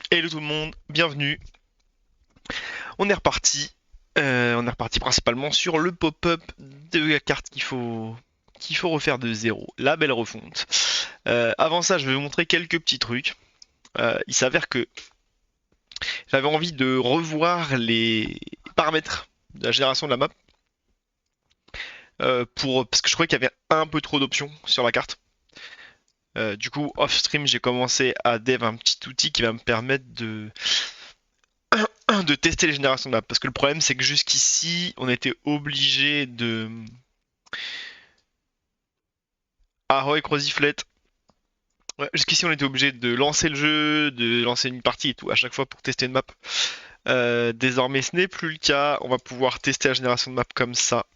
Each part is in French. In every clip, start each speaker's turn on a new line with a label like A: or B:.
A: Hello tout le monde, bienvenue. On est reparti. On est reparti principalement sur le pop-up de la carte qu'il faut refaire de zéro. La belle refonte. Avant ça, je vais vous montrer quelques petits trucs. Il s'avère que j'avais envie de revoir les paramètres de la génération de la map parce que je croyais qu'il y avait un peu trop d'options sur la carte. Du coup, off stream, j'ai commencé à dev un petit outil qui va me permettre de tester les générations de maps. Parce que le problème, c'est que jusqu'ici, on était obligé de. Ahoy, Croziflette. Ouais, jusqu'ici, on était obligé de lancer le jeu, de lancer une partie et tout, à chaque fois pour tester une map. Désormais, ce n'est plus le cas. On va pouvoir tester la génération de map comme ça,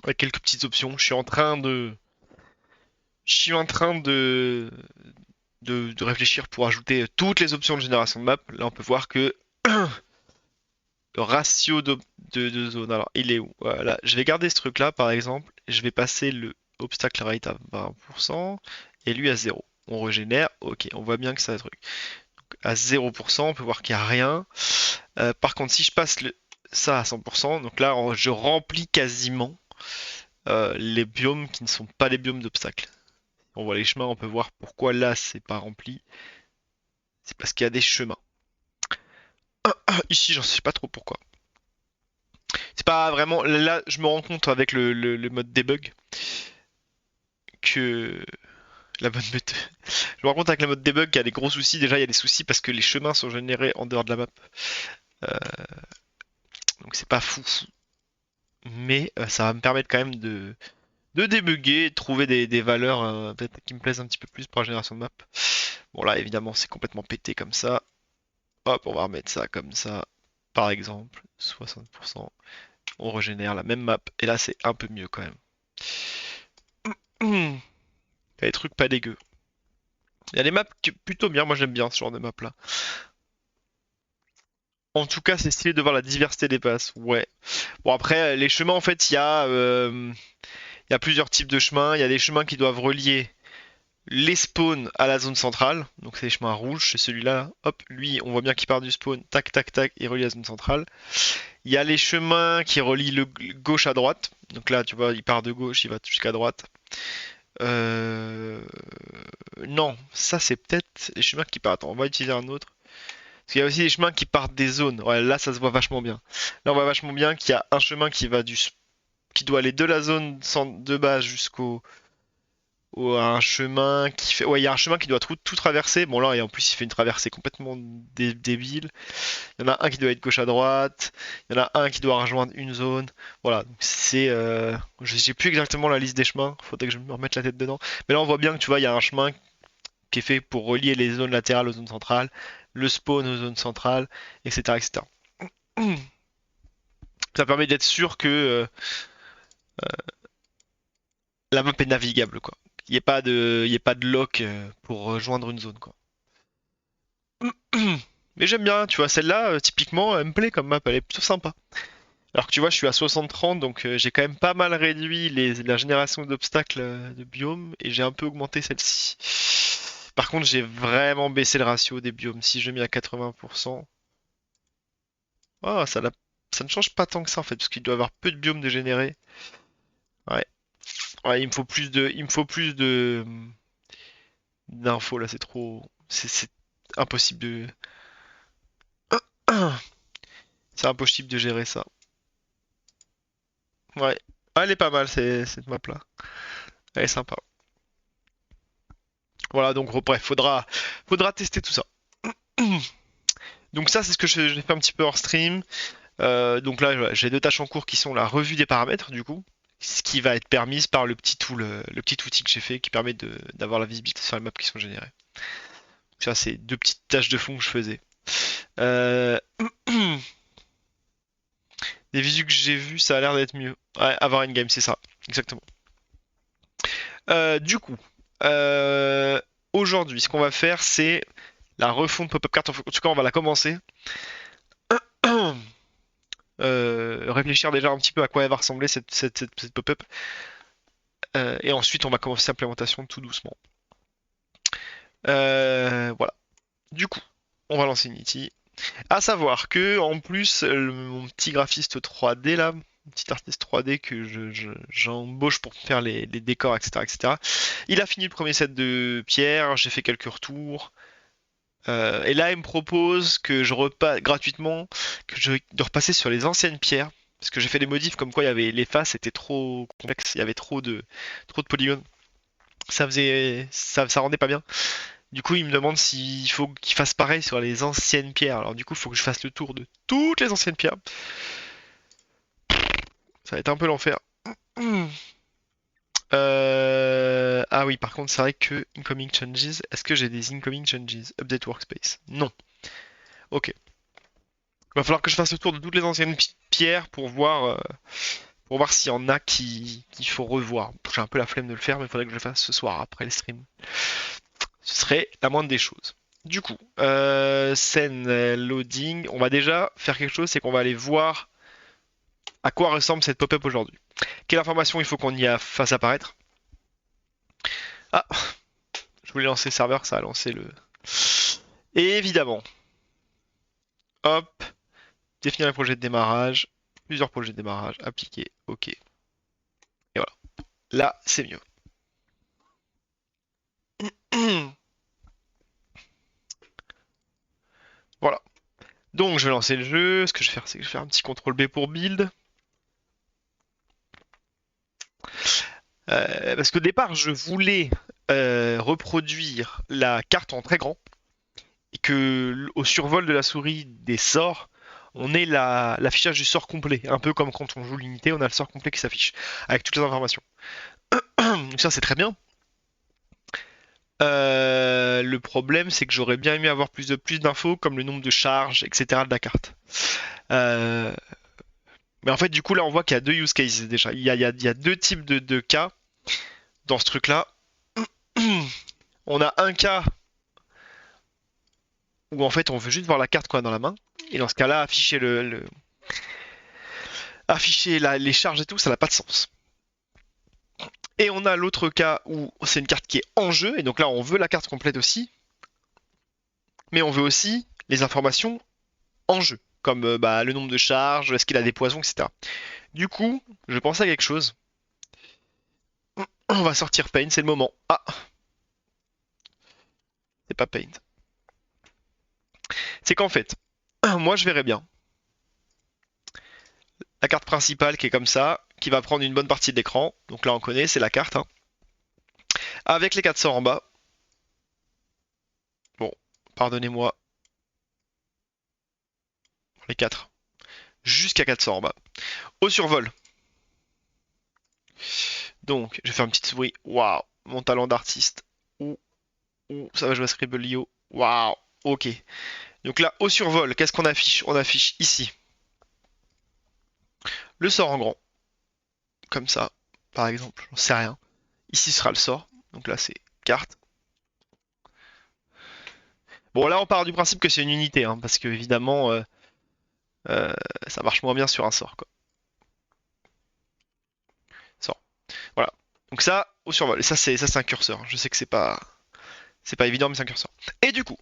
A: avec quelques petites options. Je suis en train de réfléchir pour ajouter toutes les options de génération de map. Là, on peut voir que le ratio de zone. Alors, il est où? Voilà. Je vais garder ce truc-là, par exemple. Je vais passer le obstacle rate à 20% et lui à 0. On régénère. Ok, on voit bien que c'est un truc. Donc, à 0%, on peut voir qu'il n'y a rien. Par contre, si je passe ça à 100%, donc là, je remplis quasiment les biomes qui ne sont pas les biomes d'obstacles. On voit les chemins, on peut voir pourquoi là, c'est pas rempli. C'est parce qu'il y a des chemins. Ici, j'en sais pas trop pourquoi. C'est pas vraiment. Là, je me rends compte avec le mode debug que la bonne méthode. Je me rends compte avec le mode debug qu'il y a des gros soucis. Déjà, il y a des soucis parce que les chemins sont générés en dehors de la map. Euh, donc c'est pas fou. Mais ça va me permettre quand même de débugger, de trouver des valeurs peut-être qui me plaisent un petit peu plus pour la génération de map. Bon là évidemment c'est complètement pété comme ça. Hop, on va remettre ça comme ça. Par exemple, 60%. On régénère la même map. Et là c'est un peu mieux quand même. Il y a des trucs pas dégueux. Il y a des maps plutôt bien, moi j'aime bien ce genre de map là. En tout cas, c'est stylé de voir la diversité des passes. Ouais. Bon après, les chemins en fait, il y a plusieurs types de chemins. Il y a des chemins qui doivent relier les spawns à la zone centrale. Donc c'est les chemins rouges, c'est celui-là. Hop, lui, on voit bien qu'il part du spawn. Tac, tac, tac, il relie la zone centrale. Il y a les chemins qui relient le gauche à droite. Donc là, tu vois, il part de gauche, il va jusqu'à droite. Euh... Non, ça c'est peut-être les chemins qui partent. Attends, on va utiliser un autre. Parce qu'il y a aussi des chemins qui partent des zones. Ouais, là ça se voit vachement bien. Là on voit vachement bien qu'il y a un chemin qui doit aller de la zone de base jusqu'au un chemin qui fait. Ouais, il y a un chemin qui doit tout traverser. Bon là, et en plus il fait une traversée complètement débile. Il y en a un qui doit être gauche à droite. Il y en a un qui doit rejoindre une zone. Voilà, donc c'est. Je sais plus exactement la liste des chemins. Faudrait que je me remette la tête dedans. Mais là on voit bien que tu vois, il y a un chemin qui est fait pour relier les zones latérales aux zones centrales, le spawn aux zones centrales, etc. etc. Ça permet d'être sûr que la map est navigable, quoi. Il y ait pas de lock pour rejoindre une zone, quoi. Mais j'aime bien, tu vois, celle-là, typiquement, elle me plaît comme map, elle est plutôt sympa. Alors que tu vois, je suis à 60-30, donc j'ai quand même pas mal réduit la génération d'obstacles de biomes, et j'ai un peu augmenté celle-ci. Par contre, j'ai vraiment baissé le ratio des biomes. Si je mets à 80%, oh, ça ne change pas tant que ça en fait, parce qu'il doit y avoir peu de biomes de générer. Ouais, ouais, il me faut plus de d'infos là, c'est trop. C'est impossible de. C'est impossible de gérer ça. Ouais. Ah, elle est pas mal, cette map là. Elle est sympa. Voilà, donc bref, faudra tester tout ça. Donc ça, c'est ce que j'ai fait un petit peu hors stream. Donc là, voilà, j'ai deux tâches en cours qui sont la revue des paramètres, du coup, ce qui va être permise par le petit tool, le petit outil que j'ai fait qui permet d'avoir la visibilité sur les maps qui sont générées. Ça, c'est deux petites tâches de fond que je faisais. Euh, Des visus que j'ai vus, ça a l'air d'être mieux. Ouais, avoir une game, c'est ça, exactement. Du coup, euh, aujourd'hui, ce qu'on va faire, c'est la refonte pop-up cart. En tout cas, on va la commencer. Réfléchir déjà un petit peu à quoi elle va ressembler cette pop-up. Et ensuite, on va commencer l'implémentation tout doucement. Voilà. Du coup, on va lancer Unity. À savoir que, en plus, mon petit graphiste 3D là, mon petit artiste 3D que j'embauche pour faire les décors, etc., etc., il a fini le premier set de pierres, j'ai fait quelques retours. Et là, il me propose que je repasse gratuitement, de repasser sur les anciennes pierres. Parce que j'ai fait des modifs comme quoi il y avait les faces étaient trop complexes, il y avait trop de polygones. Ça rendait pas bien. Du coup, il me demande s'il faut qu'il fasse pareil sur les anciennes pierres. Alors du coup, il faut que je fasse le tour de toutes les anciennes pierres. Ça va être un peu l'enfer. Ah oui, par contre, c'est vrai que incoming changes. Est-ce que j'ai des incoming changes? Update workspace. Non. Ok. Il va falloir que je fasse le tour de toutes les anciennes pierres pour voir s'il y en a qu'il faut revoir. J'ai un peu la flemme de le faire, mais il faudrait que je le fasse ce soir après le stream. Ce serait la moindre des choses. Du coup, scène loading. On va déjà faire quelque chose, c'est qu'on va aller voir à quoi ressemble cette pop-up aujourd'hui. Quelle information il faut qu'on y fasse apparaître? Ah, je voulais lancer serveur, ça a lancé le. Et évidemment, hop, définir un projet de démarrage, plusieurs projets de démarrage, appliquer, ok. Et voilà. Là, c'est mieux. Voilà. Donc, je vais lancer le jeu. Ce que je vais faire, c'est que je vais faire un petit CTRL B pour build. Parce qu'au départ, je voulais reproduire la carte en très grand et que au survol de la souris des sorts, on ait l'affichage du sort complet. Un peu comme quand on joue l'unité, on a le sort complet qui s'affiche avec toutes les informations. Donc ça, c'est très bien. Le problème, c'est que j'aurais bien aimé avoir plus d'infos, comme le nombre de charges, etc. de la carte. Euh, mais en fait, du coup, là, on voit qu'il y a deux use cases déjà. Il y a deux types de cas dans ce truc-là. On a un cas où en fait on veut juste voir la carte quoi dans la main. Et dans ce cas-là, afficher les charges et tout, ça n'a pas de sens. Et on a l'autre cas où c'est une carte qui est en jeu, et donc là on veut la carte complète aussi, mais on veut aussi les informations en jeu, comme bah, le nombre de charges, est-ce qu'il a des poisons, etc. Du coup, je pensais à quelque chose. On va sortir Paint, c'est le moment. Ah, c'est pas Paint. C'est qu'en fait, moi je verrais bien la carte principale qui est comme ça, qui va prendre une bonne partie de l'écran. Donc là on connaît, c'est la carte. Hein. Avec les 400 en bas. Bon, pardonnez-moi, les 4. Jusqu'à 400 en bas. Au survol. Donc, je vais faire une petite souris. Waouh, mon talent d'artiste. Ouh, ouh, ça va jouer à Scribblio. Waouh, ok. Donc là, au survol, qu'est-ce qu'on affiche? On affiche ici le sort en grand. Comme ça, par exemple, j'en sais rien. Ici sera le sort. Donc là, c'est carte. Bon, là, on part du principe que c'est une unité, hein, parce que évidemment, euh, ça marche moins bien sur un sort, quoi. Sort. Voilà. Donc ça, au survol. Et ça, c'est un curseur. Je sais que c'est pas évident, mais c'est un curseur. Et du coup,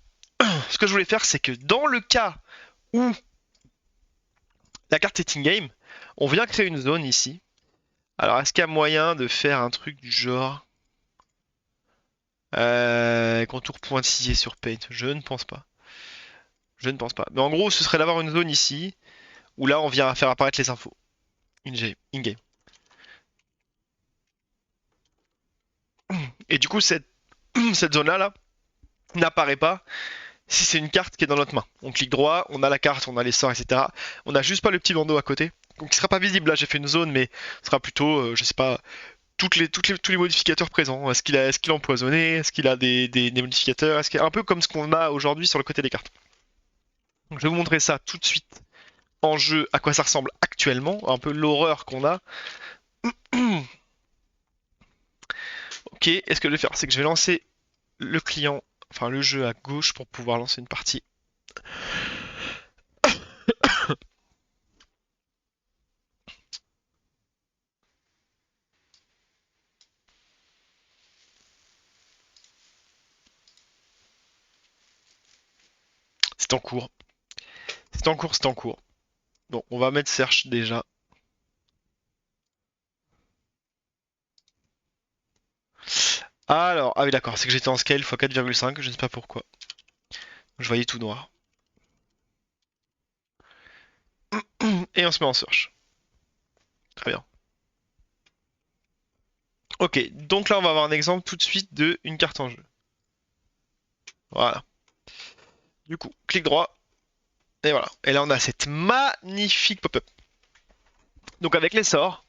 A: ce que je voulais faire, c'est que dans le cas où la carte est in-game, on vient créer une zone ici. Alors, est-ce qu'il y a moyen de faire un truc du genre contour pointillé sur Paint? Je ne pense pas. Je ne pense pas. Mais en gros, ce serait d'avoir une zone ici où là, on vient faire apparaître les infos in-game. Et du coup, cette zone-là là, n'apparaît pas si c'est une carte qui est dans notre main. On clique droit, on a la carte, on a les sorts, etc. On n'a juste pas le petit bandeau à côté. Donc il sera pas visible. Là, j'ai fait une zone, mais ce sera plutôt, je sais pas, tous les modificateurs présents. Est-ce qu'il a empoisonné? Est-ce qu'il a des modificateurs? Est-ce qu'il un peu comme ce qu'on a aujourd'hui sur le côté des cartes. Donc, je vais vous montrer ça tout de suite en jeu, à quoi ça ressemble actuellement, un peu l'horreur qu'on a. Ok, et ce que je vais faire, c'est que je vais lancer le client, enfin le jeu à gauche pour pouvoir lancer une partie. C'est en cours. C'est en cours, c'est en cours. Bon, on va mettre search déjà. Alors, ah oui d'accord, c'est que j'étais en scale x 4,5, je ne sais pas pourquoi. Je voyais tout noir. Et on se met en search. Très bien. Ok, donc là on va avoir un exemple tout de suite de une carte en jeu. Voilà. Du coup, clic droit, et voilà. Et là on a cette magnifique pop-up. Donc avec les sorts,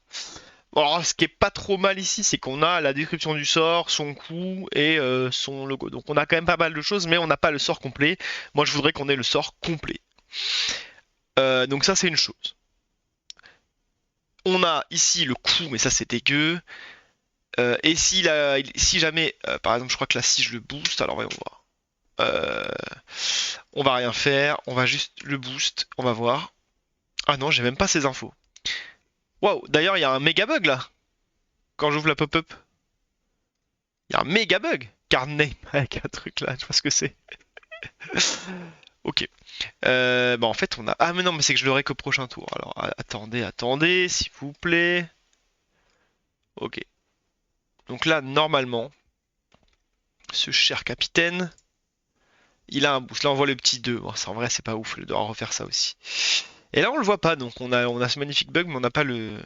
A: bon, alors ce qui est pas trop mal ici, c'est qu'on a la description du sort, son coût et son logo. Donc on a quand même pas mal de choses, mais on n'a pas le sort complet. Moi je voudrais qu'on ait le sort complet. Donc ça c'est une chose. On a ici le coût, mais ça c'est dégueu. Et si jamais, par exemple, je crois que là, si je le booste, alors voyons voir. On va rien faire, on va juste le boost, on va voir. Ah non, j'ai même pas ces infos. Waouh, d'ailleurs, il y a un méga bug là. Quand j'ouvre la pop-up, il y a un méga bug. Card name avec un truc là, je vois ce que c'est. Ok. Bah en fait, on a. Ah, mais non, mais c'est que je l'aurai qu'au prochain tour. Alors, attendez, attendez, s'il vous plaît. Ok. Donc là, normalement, ce cher capitaine, il a un boost. Là, on voit le petit 2. Bon, en vrai, c'est pas ouf, il doit refaire ça aussi. Et là, on le voit pas, donc on a ce magnifique bug, mais on n'a pas le.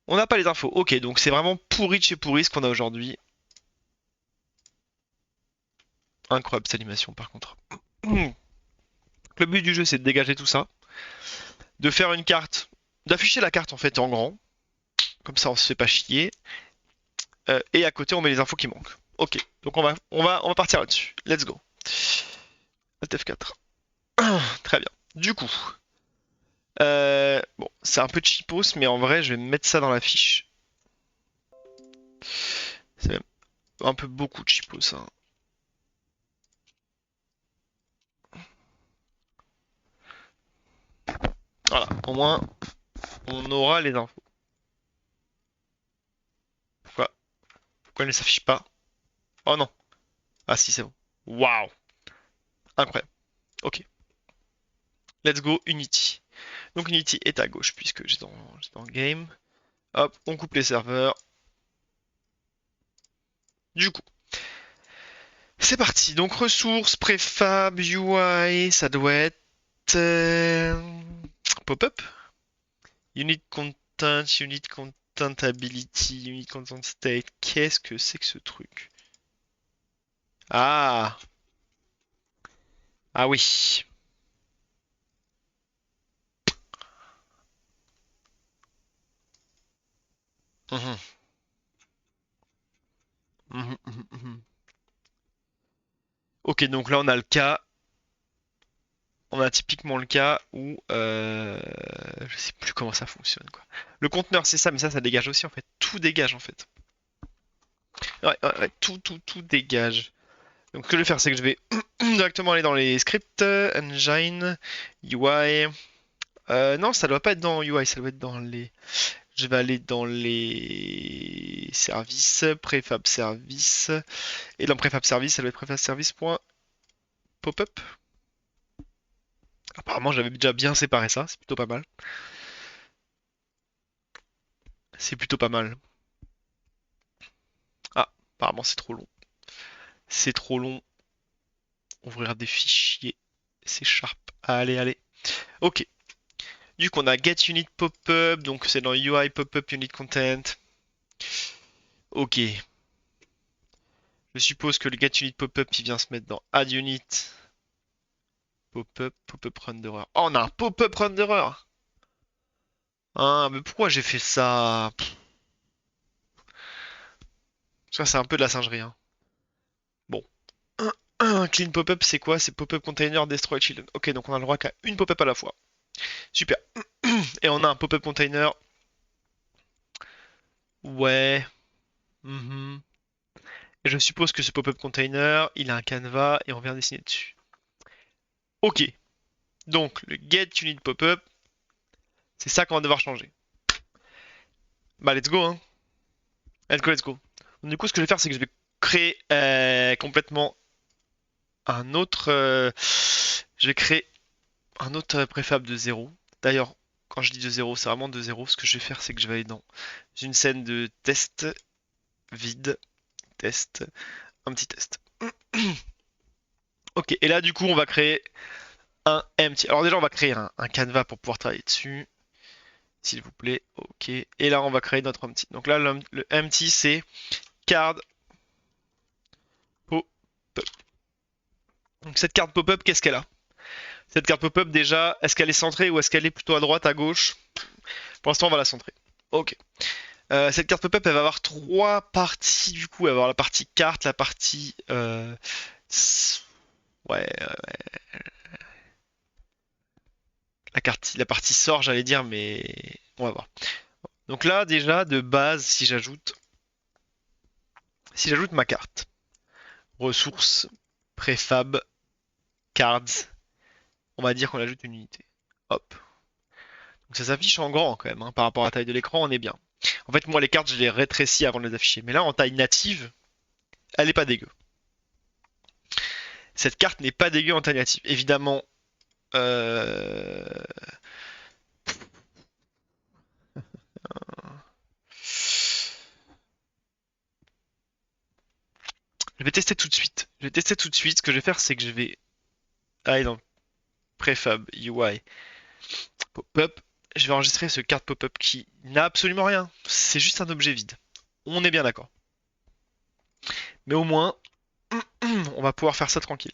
A: On n'a pas les infos. Ok, donc c'est vraiment pourri de chez pourri ce qu'on a aujourd'hui. Incroyable cette animation, par contre. Le but du jeu, c'est de dégager tout ça. De faire une carte. D'afficher la carte, en fait, en grand. Comme ça, on se fait pas chier. Et à côté, on met les infos qui manquent. Ok, donc on va partir là-dessus. Let's go. Alt F4. Très bien. Du coup, bon, c'est un peu cheapos, mais en vrai, je vais mettre ça dans la fiche. C'est même un peu beaucoup de cheapos, hein. Voilà, au moins, on aura les infos. Pourquoi elle ne s'affiche pas? Oh non. Ah si, c'est bon. Waouh. Incroyable. Ok. Let's go, Unity. Donc Unity est à gauche, puisque j'ai dans Game. Hop, on coupe les serveurs. Du coup, c'est parti. Donc ressources, préfab, UI, ça doit être pop-up. Unit content, unit content ability, unit content state. Qu'est-ce que c'est que ce truc? Ah, ah oui. Mhm, mhm, mhm, mhm. Ok, donc là on a le cas. On a typiquement le cas où je sais plus comment ça fonctionne quoi. Le conteneur c'est ça, mais ça dégage aussi en fait. Tout dégage en fait. Ouais, ouais, ouais, tout dégage. Donc ce que je vais faire c'est que je vais directement aller dans les scripts, engine, UI. Non, ça doit pas être dans UI, ça doit être dans les. Je vais aller dans les services, préfab service. Et dans préfab service, ça doit être préfab service.popup. Apparemment j'avais déjà bien séparé ça, c'est plutôt pas mal. C'est plutôt pas mal. Ah, apparemment c'est trop long. C'est trop long. Ouvrir des fichiers. C'est sharp. Allez, allez. Ok. Du coup, on a get unit pop-up. Donc c'est dans UI pop-up unit content. Ok. Je suppose que le get unit pop-up il vient se mettre dans add unit pop-up, pop-up renderer. Oh, on a un pop-up renderer. Ah, mais pourquoi j'ai fait ça? Ça, c'est un peu de la singerie, hein. Bon. Clean pop-up, c'est quoi? C'est pop-up container destroy children. Ok, donc on a le droit qu'à une pop-up à la fois. Super. Et on a un pop-up container. Ouais. Mhm. Et je suppose que ce pop-up container, il a un canevas et on vient dessiner dessus. Ok. Donc, le get unit pop-up, c'est ça qu'on va devoir changer. Bah, let's go, hein. Let's go, let's go. Du coup, ce que je vais faire, c'est que je vais créer complètement un autre. Je vais créer un autre préfab de 0. D'ailleurs, quand je dis de 0, c'est vraiment de 0. Ce que je vais faire, c'est que je vais aller dans une scène de test vide, test, un petit test. Ok, et là, du coup, on va créer un empty. Alors déjà, on va créer un canevas pour pouvoir travailler dessus. S'il vous plaît, ok. Et là, on va créer notre empty. Donc là, le empty, c'est card pop-up. Donc cette carte pop-up, qu'est-ce qu'elle a? Cette carte pop-up, déjà, est-ce qu'elle est centrée ou est-ce qu'elle est plutôt à droite, à gauche? Pour l'instant, on va la centrer. Ok. Cette carte pop-up, elle va avoir trois parties, du coup. Elle va avoir la partie carte, la partie... ouais, la partie sort, j'allais dire, mais on va voir. Donc là, déjà, de base, si j'ajoute ma carte, ressources, préfab, cards, on va dire qu'on ajoute une unité. Hop. Donc ça s'affiche en grand quand même, hein. Par rapport à la taille de l'écran, on est bien. En fait, moi, les cartes, je les rétrécis avant de les afficher. Mais là, en taille native, elle est pas dégueu. Cette carte n'est pas dégueu en taille native. Évidemment, euh, je vais tester tout de suite. Je vais tester tout de suite. Ce que je vais faire, c'est que je vais aller dans Prefab UI Pop-up. Je vais enregistrer ce carte pop-up qui n'a absolument rien. C'est juste un objet vide. On est bien d'accord. Mais au moins, on va pouvoir faire ça tranquille.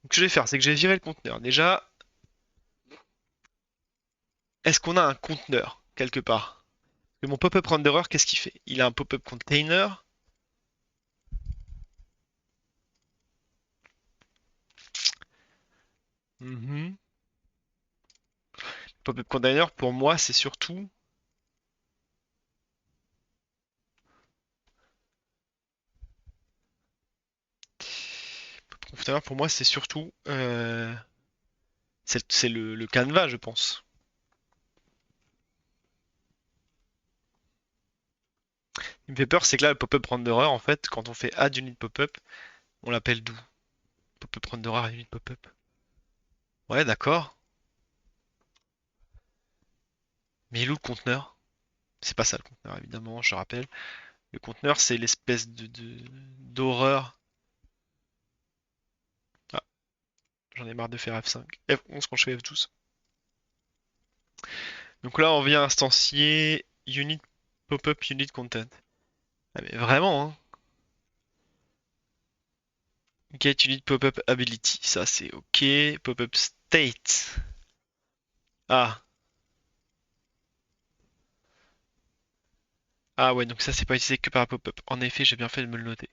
A: Donc, ce que je vais faire, c'est que je vais virer le conteneur. Déjà, est-ce qu'on a un conteneur quelque part? Parce que mon pop-up renderer, qu'est-ce qu'il fait? Il a un pop-up container. Mhm. Pop-up container, pour moi, c'est surtout... Pop-up container, pour moi, c'est surtout... c'est le canevas, je pense. Ce qui me fait peur, c'est que là, le pop-up renderer, en fait, quand on fait add unit pop-up, on l'appelle d'où? Pop-up renderer unit pop-up. Ouais, d'accord. Mais il est où le conteneur? C'est pas ça le conteneur, évidemment, je rappelle. Le conteneur, c'est l'espèce d'horreur. Ah, j'en ai marre de faire F5. F11 quand je fais F12. Donc là, on vient instancier unit pop-up unit content. Ah, mais vraiment, hein. Get unit pop-up ability, ça c'est ok. Pop-up state. Ah, ah ouais, donc ça c'est pas utilisé que par pop-up. En effet, j'ai bien fait de me le noter.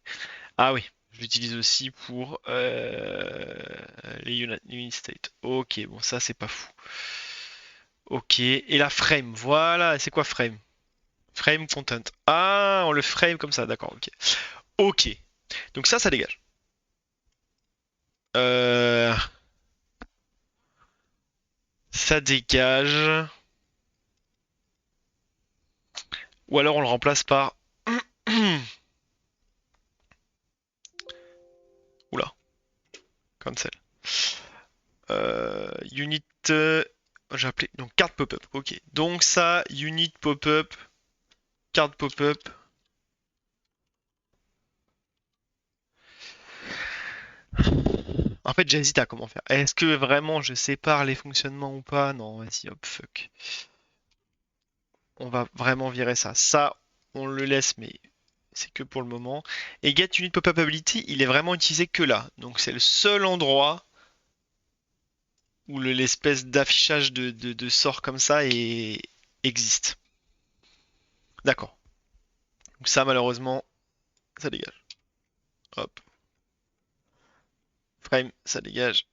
A: Ah oui, je l'utilise aussi pour les unit state. Ok, bon ça c'est pas fou. Ok, et la frame, voilà, c'est quoi frame? Frame content. Ah, on le frame comme ça, d'accord, ok. Ok, donc ça dégage. Euh, Ça dégage. Ou alors on le remplace par... Oula, cancel. Unit... j'ai appelé... Donc carte pop-up, ok. Donc ça, unit pop-up, carte pop-up. En fait, j'hésite à comment faire. Est-ce que vraiment je sépare les fonctionnements ou pas? Non, vas-y, hop, fuck. On va vraiment virer ça. Ça, on le laisse, mais c'est que pour le moment. Et get unit pop-up ability, il est vraiment utilisé que là. Donc c'est le seul endroit où l'espèce d'affichage de sort comme ça existe. D'accord. Donc ça, malheureusement, ça dégage. Hop. Frame, ça dégage.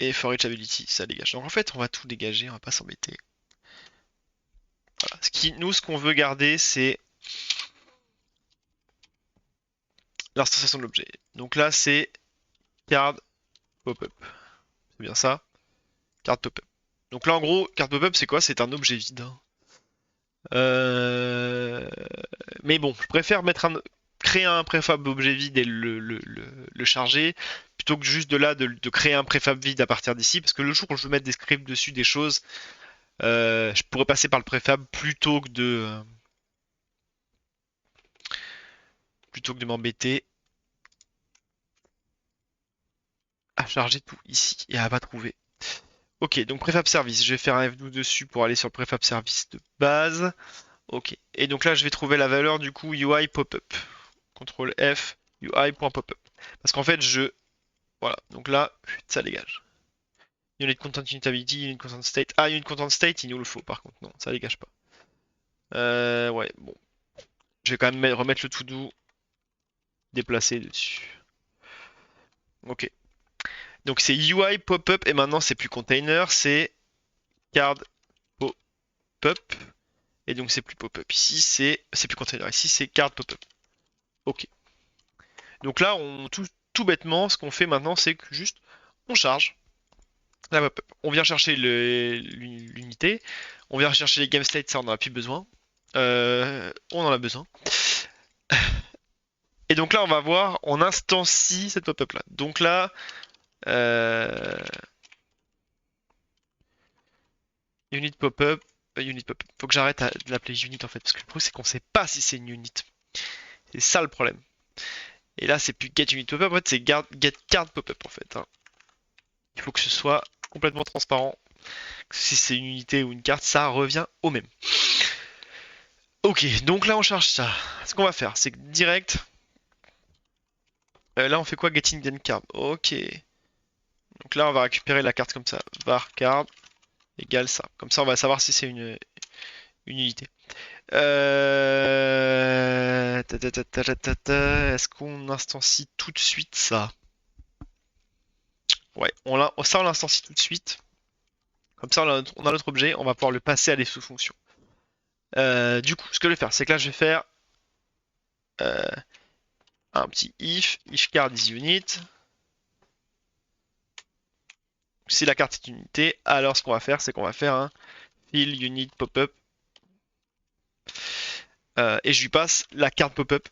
A: Et for each ability, ça dégage. Donc en fait, on va tout dégager, on va pas s'embêter. Voilà. Nous, ce qu'on veut garder, c'est l'instanciation de l'objet. Donc là, c'est card pop-up. C'est bien ça. Card pop-up. Donc là, en gros, card pop-up, c'est quoi? C'est un objet vide, hein. Euh, Mais bon, je préfère mettre un... créer un préfab objet vide et le charger, plutôt que juste de là de créer un préfab vide à partir d'ici, parce que le jour où je veux mettre des scripts dessus, des choses, je pourrais passer par le préfab plutôt que de m'embêter à charger tout ici et à pas trouver. Ok, donc préfab service, je vais faire un F12 dessus pour aller sur le préfab service de base. Ok, et donc là je vais trouver la valeur du coup UI pop-up. CTRL F, UI.popup. Parce qu'en fait voilà, donc là, ça dégage. Unit content immutability, unit content state. Ah, unit content state, il nous le faut par contre, non, ça dégage pas. Ouais, bon. Je vais quand même remettre le to-do déplacé dessus. Ok. Donc c'est UI pop-up et maintenant c'est plus container, c'est card pop-up. Et donc c'est plus pop-up. Ici c'est plus container. Ici c'est card pop-up. Ok. Donc là, tout bêtement, ce qu'on fait maintenant, c'est que juste on charge la pop-up. On vient chercher l'unité. On vient chercher les game states, ça on en a plus besoin. On en a besoin. Et donc là, on va voir, on instancie cette pop-up là. Donc là, unit pop-up, unit pop-up. Faut que j'arrête de l'appeler unit en fait, parce que le problème c'est qu'on sait pas si c'est une unit. C'est ça le problème. Et là, c'est plus get unit pop-up, en fait, c'est get card pop-up en fait. Hein. Il faut que ce soit complètement transparent. Si c'est une unité ou une carte, ça revient au même. Ok, donc là on charge ça. Ce qu'on va faire, c'est que direct. Là on fait quoi? Getting game card. Ok. Donc là on va récupérer la carte comme ça. Var card égale ça. Comme ça on va savoir si c'est une unité. Est-ce qu'on instancie tout de suite ça? Ouais, ça on l'instancie tout de suite. Comme ça on a notre objet, on va pouvoir le passer à des sous-fonctions. Du coup, ce que je vais faire, c'est que là je vais faire un petit if card is unit. Si la carte est une unité, alors ce qu'on va faire, c'est qu'on va faire un fill unit pop-up. Et je lui passe la carte pop-up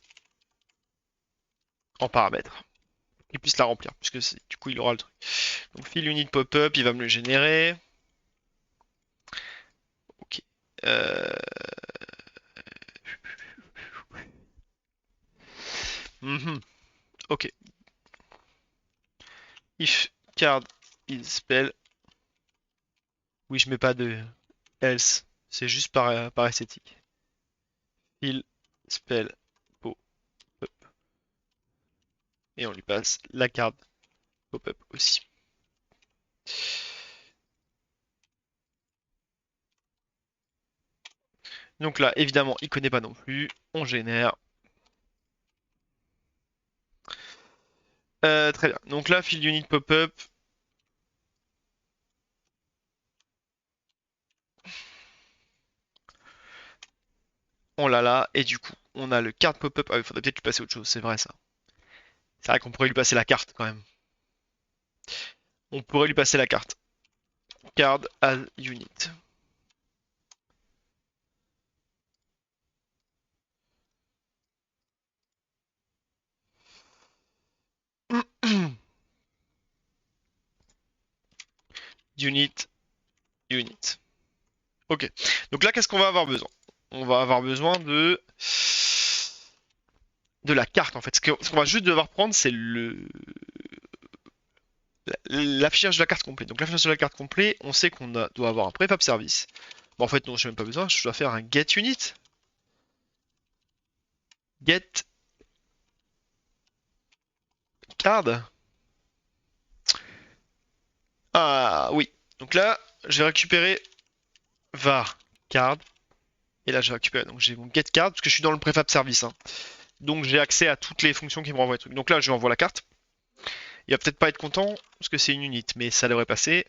A: en paramètre. Il puisse la remplir, puisque du coup il aura le truc. Donc fill unit pop-up, il va me le générer. Ok. Ok. If card is spell. Oui, je mets pas de else. C'est juste par esthétique. Fill spell pop-up. Et on lui passe la carte pop-up aussi. Donc là, évidemment, il connaît pas non plus. On génère. Très bien. Donc là, fill unit pop-up. On l'a là. Et du coup, on a le card pop-up. Ah, il faudrait peut-être lui passer autre chose. C'est vrai ça. C'est vrai qu'on pourrait lui passer la carte quand même. On pourrait lui passer la carte. Card as unit. Unit. Unit. Ok. Donc là, qu'est-ce qu'on va avoir besoin? On va avoir besoin de la carte en fait. Ce qu'on va juste devoir prendre, c'est l'affichage de la carte complète. Donc l'affichage de la carte complète, on sait qu'on doit avoir un préfab service. Bon, en fait, non, je n'ai même pas besoin. Je dois faire un get unit. Get card. Ah oui. Donc là, je vais récupérer var card. Et là, je vais récupérer. Donc j'ai mon get card parce que je suis dans le préfab service. Hein. Donc j'ai accès à toutes les fonctions qui me renvoient les trucs. Donc là, je lui envoie la carte. Il va peut-être pas être content parce que c'est une unité, mais ça devrait passer.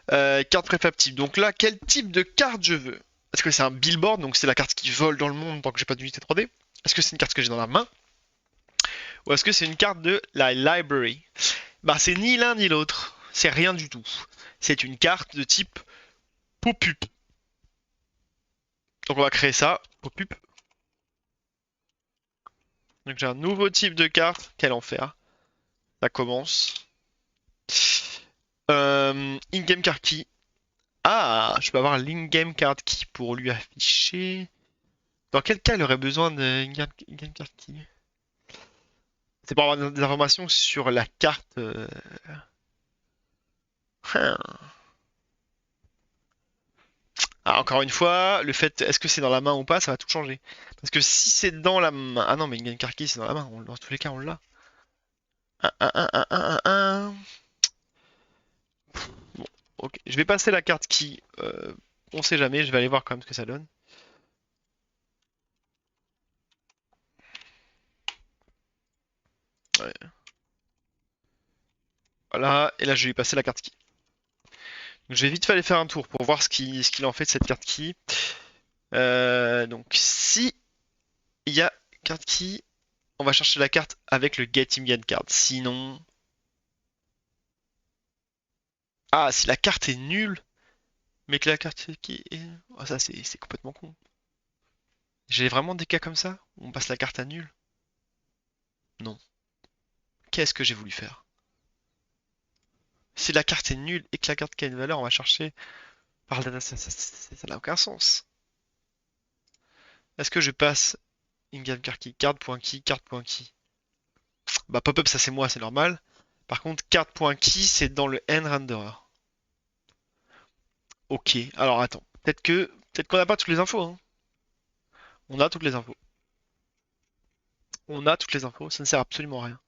A: Carte préfab type. Donc là, quel type de carte je veux? Est-ce que c'est un billboard, donc c'est la carte qui vole dans le monde tant que j'ai pas d'unité 3D? Est-ce que c'est une carte que j'ai dans la main? Ou est-ce que c'est une carte de la library? Bah c'est ni l'un ni l'autre. C'est rien du tout. C'est une carte de type pop-up. Donc on va créer ça, pop-up. Donc j'ai un nouveau type de carte. Quel enfer. Ça commence. In-game card key. Ah, je peux avoir l'in-game card key pour lui afficher. Dans quel cas il aurait besoin de in-game card key? C'est pour avoir des informations sur la carte. Hein. Ah, encore une fois, le fait, est-ce que c'est dans la main ou pas, ça va tout changer. Parce que si c'est dans la main. Ah non, mais une carte key, c'est dans la main. Dans tous les cas, on l'a. Un. Bon, ok. Je vais passer la carte key. On sait jamais, je vais aller voir quand même ce que ça donne. Ouais. Voilà, et là je vais lui passer la carte key. Donc, je vais vite fait aller faire un tour pour voir ce qu'il en fait de cette carte key. Donc si il y a carte key, on va chercher la carte avec le Get Him Get Card. Sinon... Ah, si la carte est nulle, mais que la carte key est... Oh, ça c'est complètement con. J'ai vraiment des cas comme ça où on passe la carte à nul? Non. Qu'est-ce que j'ai voulu faire? Si la carte est nulle et que la carte qui a une valeur, on va chercher par le data, ça n'a aucun sens. Est-ce que je passe in-game card key, card.key, card.key? Bah pop-up ça c'est moi, c'est normal. Par contre card.key c'est dans le end renderer. Ok, alors attends. Peut-être qu'on n'a pas toutes les infos, hein. On a toutes les infos. On a toutes les infos, ça ne sert absolument à rien.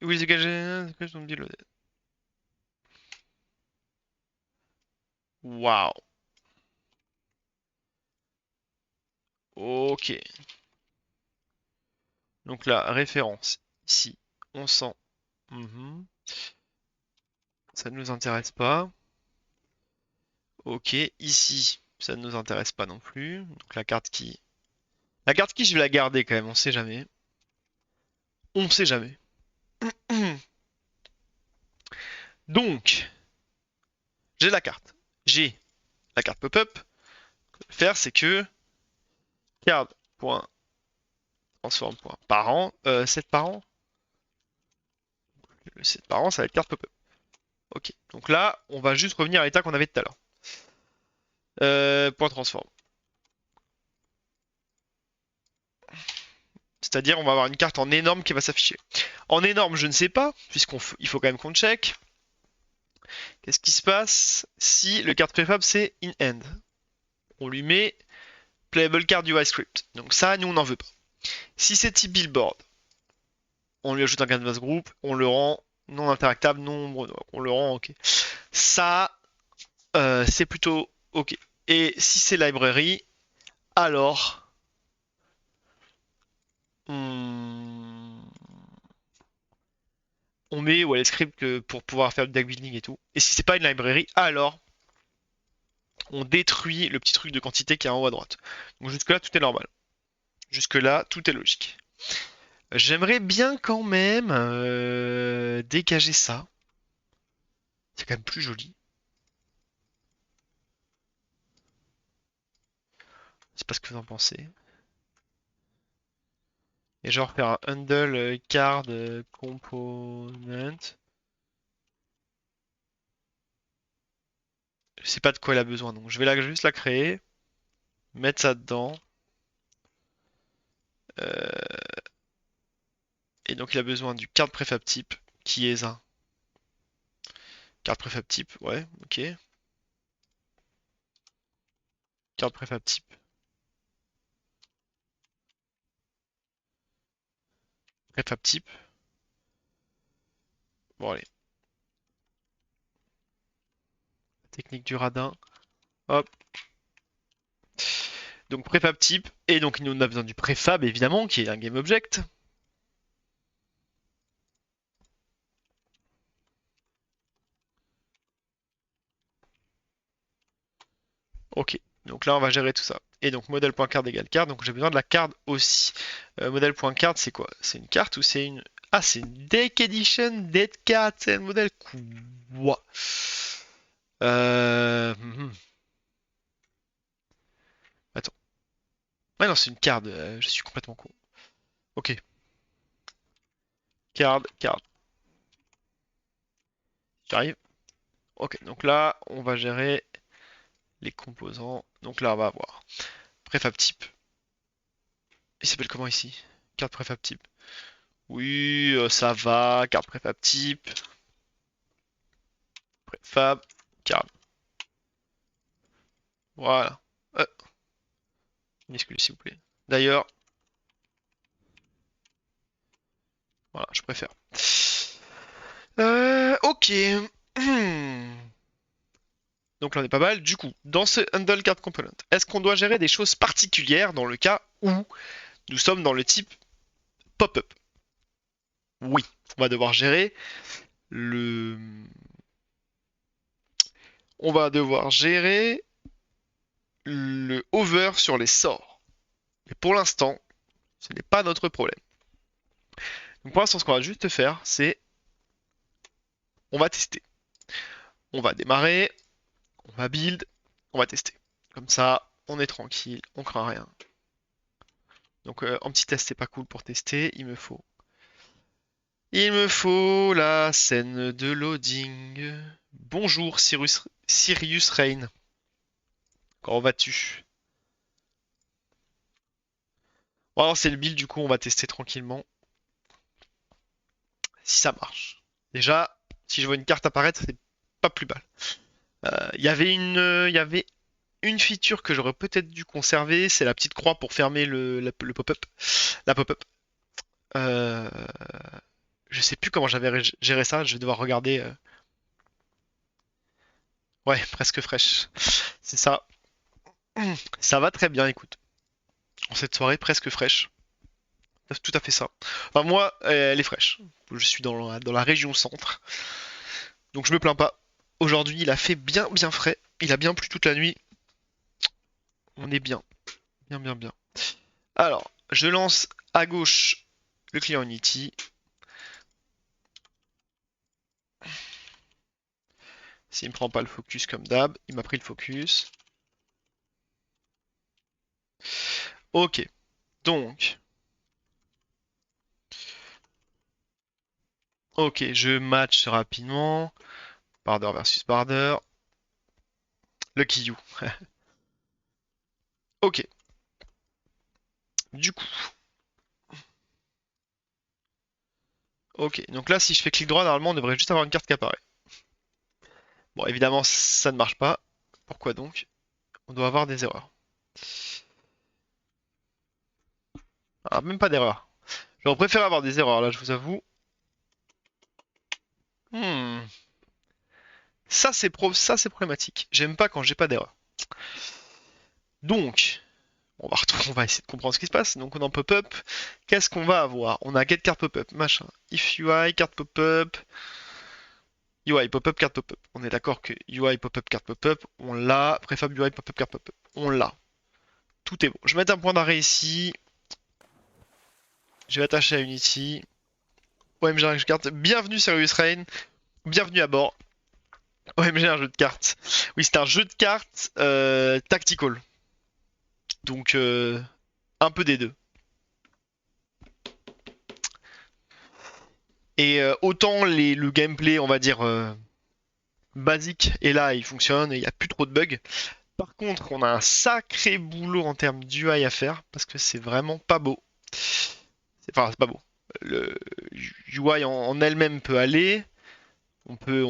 A: Oui, c'est que j'ai... Waouh. Ok. Donc la référence, ici, on sent. Mhm. Ça ne nous intéresse pas. Ok, ici, ça ne nous intéresse pas non plus. Donc la carte qui... La carte qui, je vais la garder quand même, on sait jamais. On sait jamais. Donc, j'ai la carte. J'ai la carte pop-up. Faire, c'est que card.transform.parent, 7 parents. Le 7 parents, ça va être carte pop-up. Ok. Donc là, on va juste revenir à l'état qu'on avait tout à l'heure. Point transform. C'est-à-dire, on va avoir une carte en énorme qui va s'afficher. En énorme, je ne sais pas, puisqu'il faut quand même qu'on check. Qu'est-ce qui se passe si le card préfab c'est in end? On lui met playable card UI script. Donc ça, nous on n'en veut pas. Si c'est type billboard, on lui ajoute un canvas group, on le rend non interactable, on le rend ok. Ça, c'est plutôt ok. Et si c'est library, alors on, on met ouais, les scripts pour pouvoir faire le deck building et tout. Et si c'est pas une library, alors on détruit le petit truc de quantité qui est en haut à droite. Donc jusque-là, tout est normal. Jusque-là, tout est logique. J'aimerais bien quand même dégager ça. C'est quand même plus joli. C'est pas ce que vous en pensez. Et genre faire un handle card component. Je sais pas de quoi elle a besoin, donc je vais juste la créer, mettre ça dedans. Euh, et donc il a besoin du card prefab type, qui est un card prefab type, ouais, ok. Card prefab type, prefab type. Bon allez, technique du radin. Hop. Donc prefab type, et donc nous on a besoin du prefab évidemment, qui est un game object. Ok, donc là on va gérer tout ça. Et donc modèle.card égale card, donc j'ai besoin de la card aussi. Modèle.card c'est quoi? C'est une carte ou c'est une... Ah c'est une deck edition dead card, c'est le modèle quoi? Hmm. Attends. Ouais non c'est une card, je suis complètement con. Ok. Card, card. J'arrive. Ok, donc là, on va gérer les composants. Donc là, on va avoir préfab type. Il s'appelle comment ici? Carte préfab type. Oui, ça va. Carte préfab type. Préfab. Carte. Voilà. Euh, une excuse, s'il vous plaît. D'ailleurs, voilà, je préfère. Ok. Donc là, on est pas mal. Du coup, dans ce handle card component, est-ce qu'on doit gérer des choses particulières dans le cas où nous sommes dans le type pop-up? Oui, on va devoir gérer le. On va devoir gérer le hover sur les sorts. Mais pour l'instant, ce n'est pas notre problème. Donc pour l'instant, ce qu'on va juste faire, c'est on va tester. On va démarrer, on va build, on va tester. Comme ça, on est tranquille, on craint rien. Donc en petit test, c'est pas cool pour tester, il me faut la scène de loading. Bonjour Sirius Rain. Comment vas-tu? Bon, alors c'est le build, du coup on va tester tranquillement si ça marche. Déjà, si je vois une carte apparaître, c'est pas plus mal. Il y avait une feature que j'aurais peut-être dû conserver, c'est la petite croix pour fermer le pop-up. La pop-up. Euh, je sais plus comment j'avais géré ça, je vais devoir regarder. Ouais, presque fraîche. C'est ça. Ça va très bien, écoute. En cette soirée presque fraîche. C'est tout à fait ça. Enfin, moi, elle est fraîche. Je suis dans la région centre. Donc je me plains pas. Aujourd'hui, il a fait bien, bien frais. Il a bien plu toute la nuit. On est bien. Bien, bien, bien. Alors, je lance à gauche le client Unity. S'il me prend pas le focus comme d'hab, il m'a pris le focus. Ok. Donc, ok, je match rapidement. Border versus border. Lucky you. Ok. Du coup. Ok. Donc là, si je fais clic droit, normalement, on devrait juste avoir une carte qui apparaît. Bon, évidemment, ça ne marche pas. Pourquoi donc? On doit avoir des erreurs. Ah, même pas d'erreurs. J'aurais préféré avoir des erreurs, là, je vous avoue. Hmm. Ça, c'est problématique. J'aime pas quand j'ai pas d'erreur. Donc, on va essayer de comprendre ce qui se passe. Donc, on est en pop-up. Qu'est-ce qu'on va avoir? On a get card pop-up, machin. If UI, card pop-up. UI, pop-up, card pop-up. On est d'accord que UI, pop-up, card pop-up, on l'a. Prefab UI, pop-up, card pop-up, on l'a. Tout est bon. Je vais mettre un point d'arrêt ici. Je vais attacher à Unity. OMG, un jeu de cartes. Bienvenue, Serious Rain. Bienvenue à bord. OMG, un jeu de cartes. Oui, c'est un jeu de cartes tactical. Donc, un peu des deux. Et autant le gameplay, on va dire, basique est là, il fonctionne, et il n'y a plus trop de bugs. Par contre, on a un sacré boulot en termes d'UI à faire, parce que c'est vraiment pas beau. Enfin, c'est pas beau. Le UI en elle-même peut aller, on peut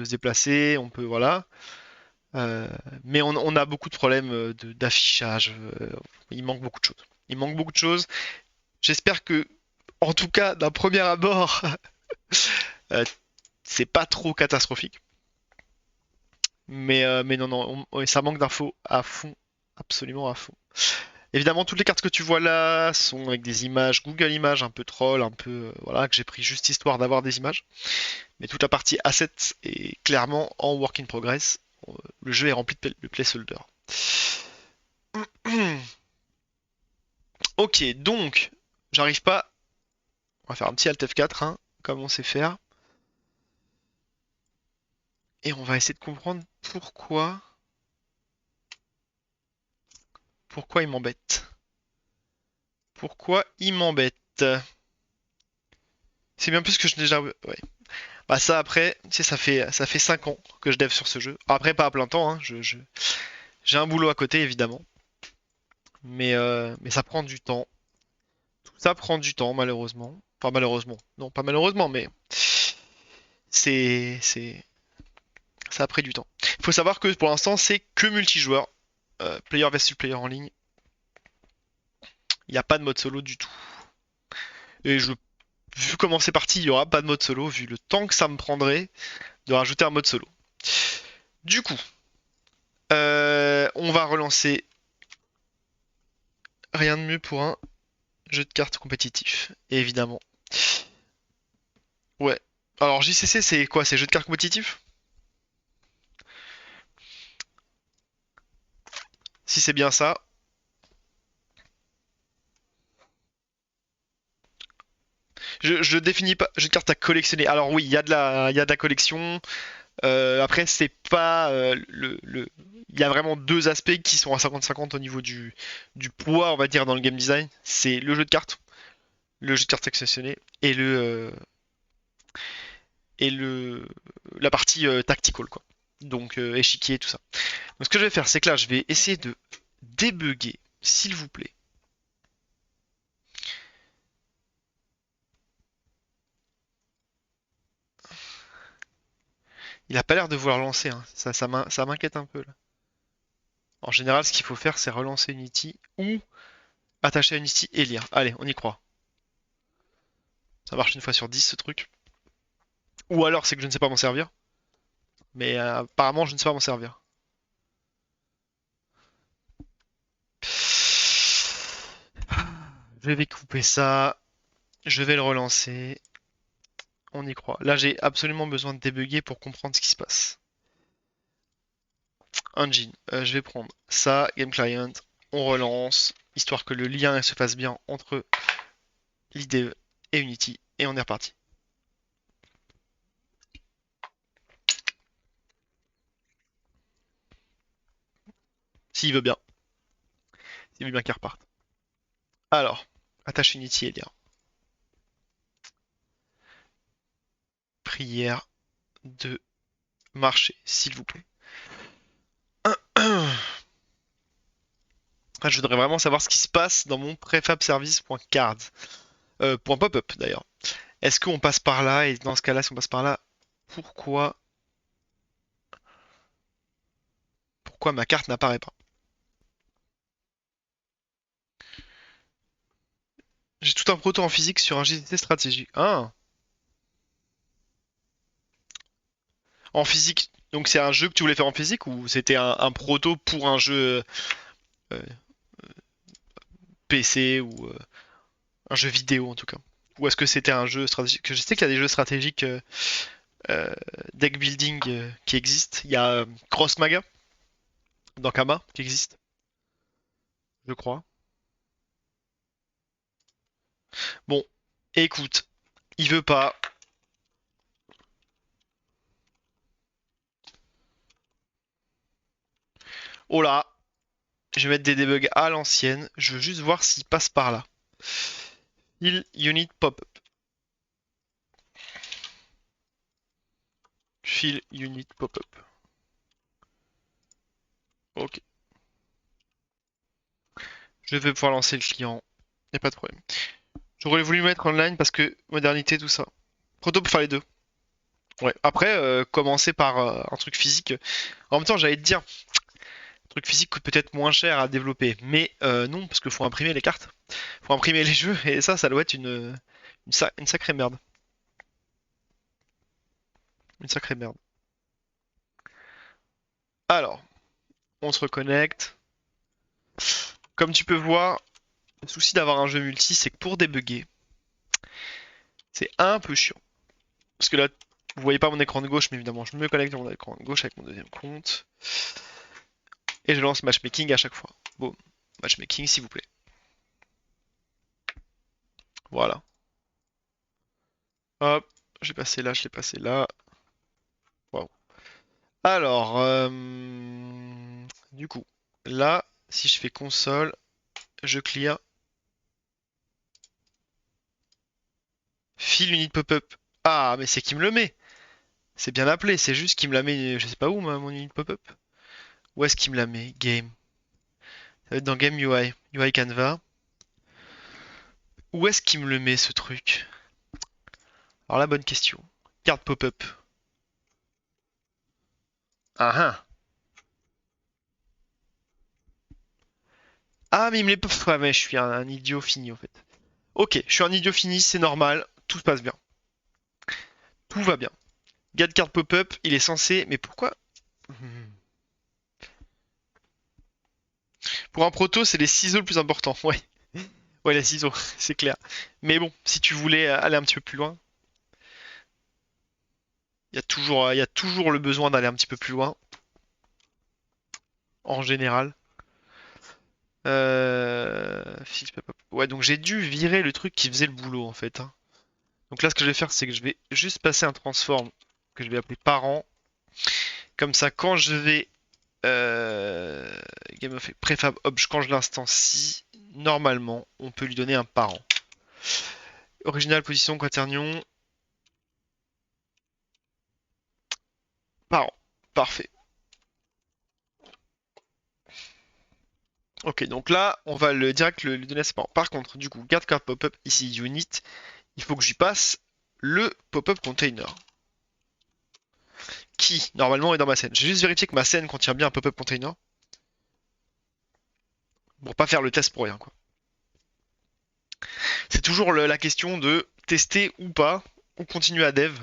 A: se déplacer, voilà. Euh, mais on a beaucoup de problèmes d'affichage. Il manque beaucoup de choses. Il manque beaucoup de choses. J'espère que, en tout cas, d'un premier abord, euh, c'est pas trop catastrophique. Mais non, non, ça manque d'infos à fond, absolument à fond. Évidemment, toutes les cartes que tu vois là sont avec des images Google Images un peu troll, un peu voilà, que j'ai pris juste histoire d'avoir des images. Mais toute la partie assets est clairement en work in progress. Le jeu est rempli de placeholder. Ok, donc j'arrive pas. On va faire un petit Alt F4, hein, comme on sait faire, et on va essayer de comprendre pourquoi il m'embête. Pourquoi il m'embête? C'est bien plus que je n'ai déjà. Ouais. Bah ça après, tu sais, ça fait 5 ans que je dev sur ce jeu. Après pas à plein temps, hein. J'ai un boulot à côté évidemment. Mais ça prend du temps. Tout ça prend du temps malheureusement. Pas malheureusement. Non, pas malheureusement, mais c'est ça a pris du temps. Il faut savoir que pour l'instant c'est que multijoueur. Player versus player en ligne. Il n'y a pas de mode solo du tout. Et vu comment c'est parti, il n'y aura pas de mode solo, vu le temps que ça me prendrait de rajouter un mode solo. Du coup, on va relancer. Rien de mieux pour un jeu de cartes compétitif, évidemment. Ouais. Alors JCC, c'est quoi? C'est jeu de cartes compétitif? Si c'est bien ça. Je définis pas jeu de cartes à collectionner. Alors oui, il y a de la collection. Après, c'est pas il y a vraiment deux aspects qui sont à 50-50 au niveau du poids, on va dire, dans le game design. C'est le jeu de cartes sélectionné et la partie tactical, quoi. Donc échiquier, tout ça. Donc ce que je vais faire, c'est que là, je vais essayer de débugger, s'il vous plaît. Il a pas l'air de vouloir lancer, hein. Ça m'inquiète un peu là. En général, ce qu'il faut faire, c'est relancer Unity ou attacher à Unity et lire. Allez, on y croit. Ça marche une fois sur 10 ce truc. Ou alors c'est que je ne sais pas m'en servir. Mais apparemment, je ne sais pas m'en servir. Je vais couper ça. Je vais le relancer. On y croit. Là, j'ai absolument besoin de débugger pour comprendre ce qui se passe. Engine. Je vais prendre ça, Game Client. On relance, histoire que le lien se fasse bien entre l'IDE et Unity. Et on est reparti. S'il veut bien. S'il veut bien qu'il reparte. Alors, attache Unity et lien. Prière de marcher, s'il vous plaît. Je voudrais vraiment savoir ce qui se passe dans mon prefabservice.card. Point pop-up d'ailleurs. Est-ce qu'on passe par là? Et dans ce cas-là, si on passe par là, pourquoi ma carte n'apparaît pas? J'ai tout un proto en physique sur un JDT stratégique. Ah, en physique. Donc c'est un jeu que tu voulais faire en physique ou c'était un proto pour un jeu euh, PC ou un jeu vidéo en tout cas? Ou est-ce que c'était un jeu stratégique? Que je sais qu'il y a des jeux stratégiques euh, deck building qui existent. Il y a Cross Maga dans Kama qui existe, je crois. Bon, écoute, il veut pas. Oh là, je vais mettre des debugs à l'ancienne. Je veux juste voir s'il passe par là. Fill unit pop-up. Fill unit pop-up. Ok. Je vais pouvoir lancer le client. Y a pas de problème. J'aurais voulu mettre online parce que modernité, tout ça. Proto pour faire les deux. Ouais. Après, commencer par un truc physique. En même temps, j'allais te dire, un truc physique coûte peut-être moins cher à développer. Mais non, parce qu'il faut imprimer les cartes. Faut imprimer les jeux. Et ça doit être une sacrée merde. Une sacrée merde. Alors, on se reconnecte. Comme tu peux voir, le souci d'avoir un jeu multi, c'est que pour débugger, c'est un peu chiant. Parce que là, vous voyez pas mon écran de gauche, mais évidemment, je me connecte dans mon écran de gauche avec mon deuxième compte. Et je lance matchmaking à chaque fois. Boom. Matchmaking, s'il vous plaît. Voilà. Hop. Je l'ai passé là, je l'ai passé là. Waouh. Alors, du coup, là, si je fais console, je clear. File unit pop-up. Ah, mais c'est qui me le met. C'est bien appelé, c'est juste qu'il me la met, je sais pas où, mon unit pop-up. Où est-ce qu'il me la met? Game. Ça va être dans Game UI. UI Canva. Où est-ce qu'il me le met, ce truc? Alors la bonne question. Carte pop-up. Ah ah. Ah, mais il me les... Ouais, mais je suis un idiot fini, en fait. Ok, je suis un idiot fini, c'est normal. Tout se passe bien. Tout va bien. Get card pop-up, il est censé... Mais pourquoi? Pour un proto, c'est les ciseaux le plus important. Ouais. Ouais, les ciseaux, c'est clair. Mais bon, si tu voulais aller un petit peu plus loin, il y a toujours le besoin d'aller un petit peu plus loin, en général. Fix pop-up. Ouais, donc j'ai dû virer le truc qui faisait le boulot, en fait, hein. Donc là, ce que je vais faire, c'est que je vais juste passer un transform que je vais appeler parent. Comme ça, quand je vais game of prefab obj, quand je l'instancie, normalement, on peut lui donner un parent. Original position quaternion. Parent. Parfait. Ok, donc là, on va le donner à ses parents. Par contre, du coup, garde card pop-up ici, unit, il faut que j'y passe le pop-up container. Qui, normalement, est dans ma scène. J'ai juste vérifié que ma scène contient bien un pop-up container. Pour pas faire le test pour rien, quoi. C'est toujours la question de tester ou pas, ou continuer à dev.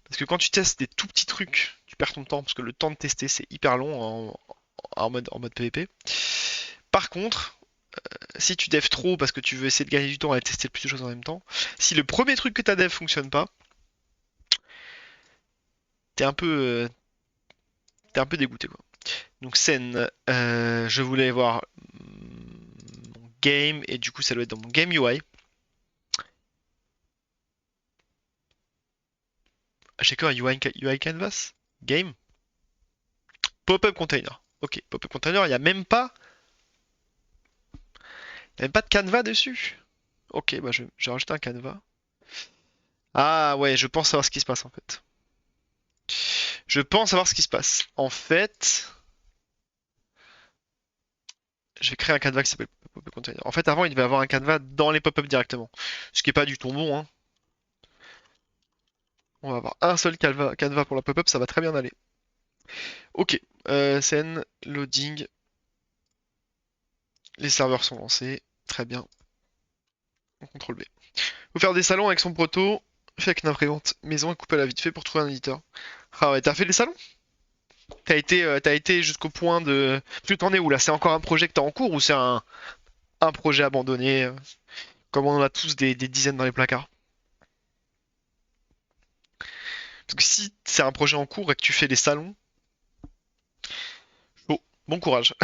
A: Parce que quand tu testes des tout petits trucs, tu perds ton temps, parce que le temps de tester, c'est hyper long en mode PvP. Par contre, si tu dev trop parce que tu veux essayer de gagner du temps et tester plus de choses en même temps, si le premier truc que tu as dev fonctionne pas, t'es un peu, t'es un peu dégoûté, quoi. Donc scène, je voulais voir mon game, et du coup ça doit être dans mon game UI. J'ai quoi, UI Canvas? Game? Pop-up container. Ok, pop-up container, il n'y a même pas de canevas dessus. Ok, bah je vais rajouter un canevas. Ah ouais, je pense savoir ce qui se passe en fait. Je pense savoir ce qui se passe. En fait, je vais créer un canevas qui s'appelle pop-up container. En fait, avant, il devait avoir un canevas dans les pop-up directement. Ce qui est pas du tout bon, hein. On va avoir un seul canevas pour la pop-up, ça va très bien aller. Ok, scène, loading. Les serveurs sont lancés. Très bien. On contrôle B. Faut faire des salons avec son proto. Fait avec une imprimante maison et couper à la vite fait pour trouver un éditeur. Ah ouais, t'as fait des salons? T'as été jusqu'au point de... Tu t'en es où là? C'est encore un projet que t'as en cours ou c'est un projet abandonné comme on en a tous des dizaines dans les placards? Parce que si c'est un projet en cours et que tu fais des salons, bon courage.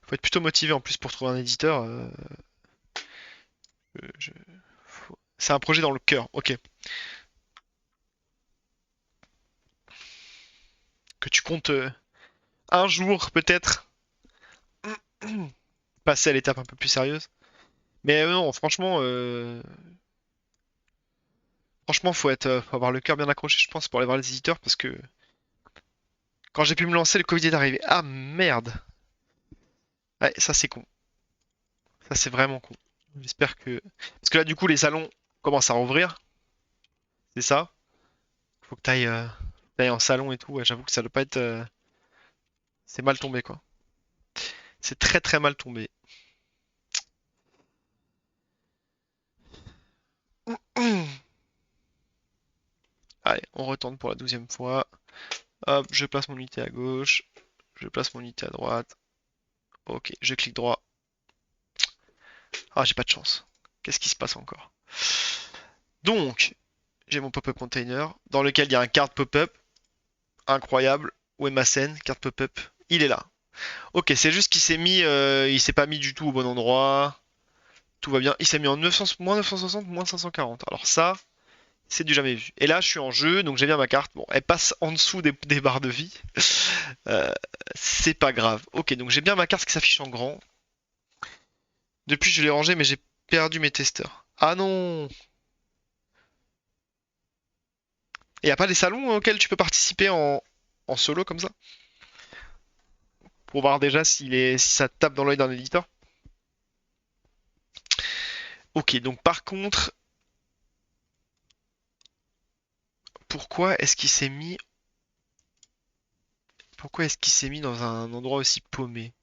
A: Faut être plutôt motivé en plus pour trouver un éditeur. Je- C'est un projet dans le cœur, ok. Que tu comptes un jour peut-être passer à l'étape un peu plus sérieuse. Mais non, franchement, faut avoir le cœur bien accroché, je pense, pour aller voir les éditeurs, parce que quand j'ai pu me lancer, le Covid est arrivé. Ah merde! Ouais, ça c'est con. Ça c'est vraiment con. J'espère que... Parce que là, du coup, les salons commencent à rouvrir, c'est ça? Faut que t'ailles en salon et tout. Ouais, j'avoue que ça doit pas être... C'est mal tombé, quoi. C'est très très mal tombé. Allez, on retourne pour la 12e fois. Hop, je place mon unité à gauche. Je place mon unité à droite. Ok, je clique droit. Ah, j'ai pas de chance. Qu'est-ce qui se passe encore? Donc, j'ai mon pop-up container dans lequel il y a un card pop-up. Incroyable. Où est ma scène? Card pop-up. Il est là. Ok, c'est juste qu'il s'est mis, il s'est pas mis du tout au bon endroit. Tout va bien. Il s'est mis en 900, moins 960, moins 540. Alors ça, c'est du jamais vu. Et là, je suis en jeu, donc j'ai bien ma carte. Bon, elle passe en dessous des barres de vie. Euh, c'est pas grave. Ok, donc j'ai bien ma carte qui s'affiche en grand. Depuis, je l'ai rangée, mais j'ai perdu mes testeurs. Ah non! Et y a pas des salons auxquels tu peux participer en solo comme ça? Pour voir déjà si ça te tape dans l'œil d'un éditeur? Ok, donc par contre, pourquoi est-ce qu'il s'est mis... Pourquoi est-ce qu'il s'est mis dans un endroit aussi paumé?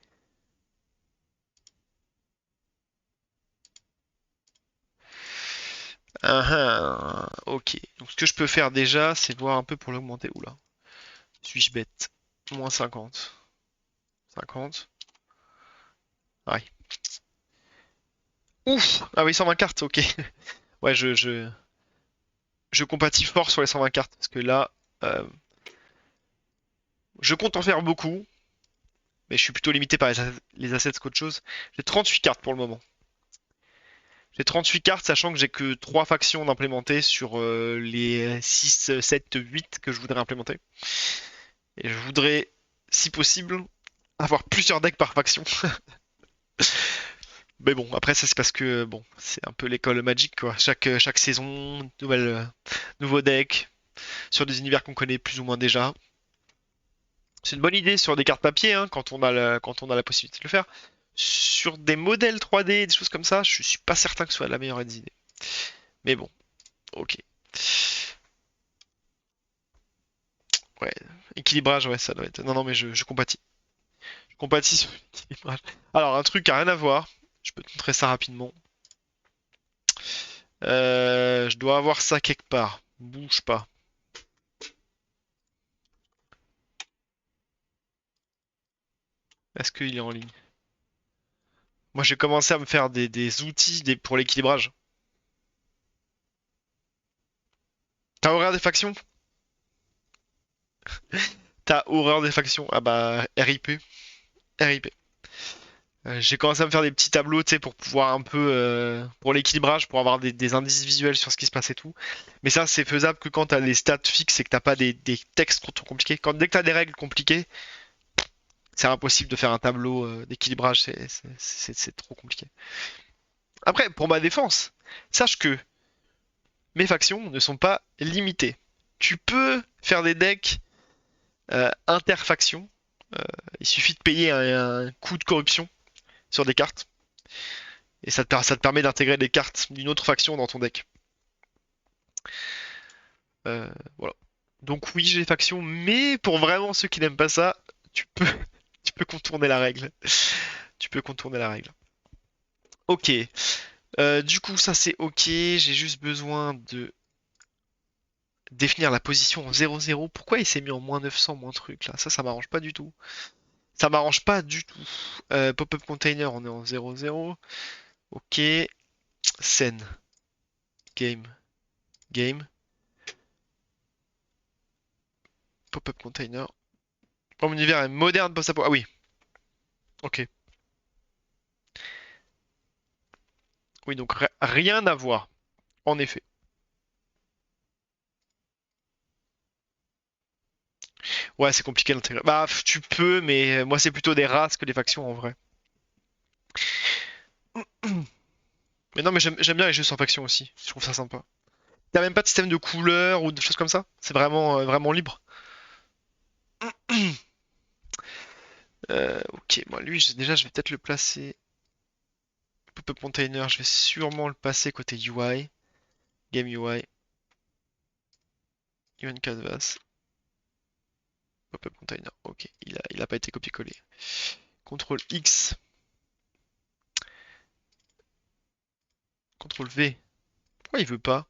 A: Ah, ah, ok. Donc ce que je peux faire déjà, c'est voir un peu pour l'augmenter. Oula, suis-je bête? Moins 50. 50. Ouais. Ouf! Ah oui, 120 cartes, ok. Ouais, je compatis fort sur les 120 cartes, parce que là, euh, je compte en faire beaucoup, mais je suis plutôt limité par les assets qu'autre chose. J'ai 38 cartes pour le moment. J'ai 38 cartes, sachant que j'ai que 3 factions d'implémenter sur les 6, 7, 8 que je voudrais implémenter. Et je voudrais, si possible, avoir plusieurs decks par faction. Mais bon, après ça c'est parce que bon, c'est un peu l'école Magic quoi. Chaque saison, nouveau deck sur des univers qu'on connaît plus ou moins déjà. C'est une bonne idée sur des cartes papier hein, quand on a la possibilité de le faire. Sur des modèles 3D, des choses comme ça, je suis pas certain que ce soit la meilleure des idées. Mais bon, ok. Ouais, équilibrage, ouais, ça doit être. Non, non, mais je compatis. Je compatis sur l'équilibrage. Alors, un truc à rien à voir. Je peux te montrer ça rapidement. Je dois avoir ça quelque part. Bouge pas. Est-ce qu'il est en ligne? Moi, j'ai commencé à me faire des outils pour l'équilibrage. T'as horreur des factions? T'as horreur des factions? Ah bah, RIP. RIP. J'ai commencé à me faire des petits tableaux, tu sais, pour pouvoir un peu, pour l'équilibrage, pour avoir des indices visuels sur ce qui se passe et tout. Mais ça, c'est faisable que quand t'as les stats fixes et que t'as pas des textes trop compliqués. Dès que t'as des règles compliquées, c'est impossible de faire un tableau d'équilibrage, c'est trop compliqué. Après, pour ma défense, sache que mes factions ne sont pas limitées. Tu peux faire des decks interfactions. Euh, il suffit de payer un coût de corruption sur des cartes. Et ça te permet d'intégrer des cartes d'une autre faction dans ton deck. Voilà. Donc oui, j'ai des factions, mais pour vraiment ceux qui n'aiment pas ça, tu peux, tu peux contourner la règle. Tu peux contourner la règle. Ok. Du coup, ça c'est ok. J'ai juste besoin de définir la position en 0-0. Pourquoi il s'est mis en moins 900, moins truc là? Ça m'arrange pas du tout. Ça m'arrange pas du tout. Pop-up container, on est en 0-0. Ok. Scène. Game. Game. Pop-up container. Mon univers est moderne, post-apo. Ah oui. Ok. Oui, donc rien à voir. En effet. Ouais, c'est compliqué d'intégrer. Bah, tu peux, mais moi, c'est plutôt des races que des factions en vrai. Mais non, mais j'aime bien les jeux sans faction aussi. Je trouve ça sympa. T'as même pas de système de couleurs ou de choses comme ça? C'est vraiment, vraiment libre. Ok, moi, lui, déjà, je vais peut-être le placer. Pop-up container, je vais sûrement le passer côté UI. Game UI. Event canvas. Pop-up container. Ok, il a pas été copié-collé. CTRL X. CTRL V. Pourquoi il veut pas?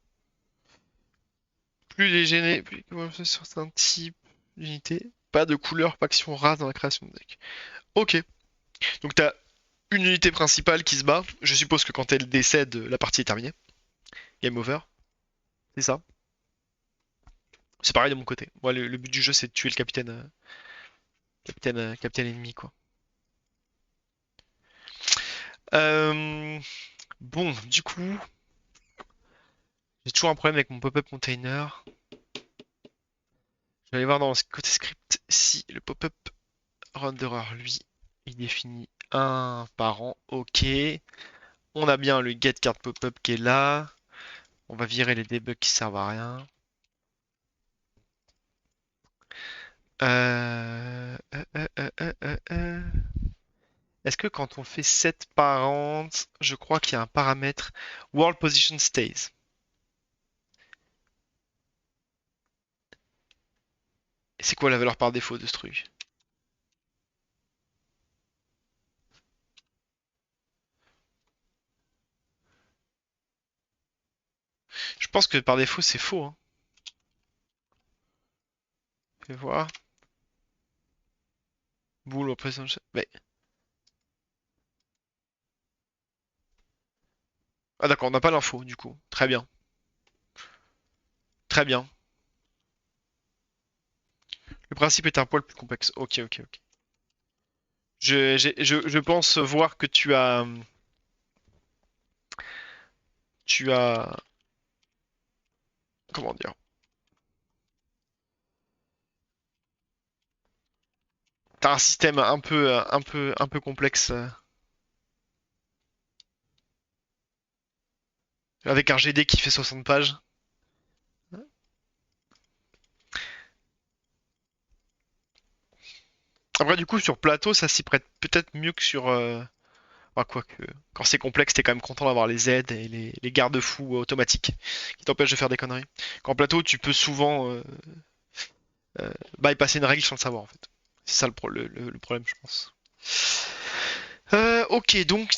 A: Plus les gênés, plus sur certains types d'unités. Pas de couleur faction race dans la création de deck. Ok. Donc t'as une unité principale qui se bat. Je suppose que quand elle décède, la partie est terminée. Game over. C'est ça. C'est pareil de mon côté. Moi, le but du jeu, c'est de tuer le capitaine, capitaine ennemi, quoi. Euh, Bon, du coup, j'ai toujours un problème avec mon pop-up container. Je vais aller voir dans le côté script si le pop-up renderer, lui, il définit un par an. Ok. On a bien le get card pop-up qui est là. On va virer les debugs qui servent à rien. Est-ce que quand on fait set parent, je crois qu'il y a un paramètre world position stays. Et c'est quoi la valeur par défaut de ce truc? Je pense que par défaut c'est faux, hein. Fais voir. Boule au président. Mais... Ah d'accord, on n'a pas l'info du coup. Très bien. Très bien. Le principe est un poil plus complexe. Ok, ok, ok. Je pense voir que tu as, comment dire, t'as un système un peu complexe avec un GD qui fait 60 pages. Après, du coup, sur plateau, ça s'y prête peut-être mieux que sur. Enfin, quoique, quand c'est complexe, t'es quand même content d'avoir les aides et les garde-fous automatiques qui t'empêchent de faire des conneries. Qu'en plateau, tu peux souvent bypasser une règle sans le savoir, en fait. C'est ça le problème, je pense. Ok, donc.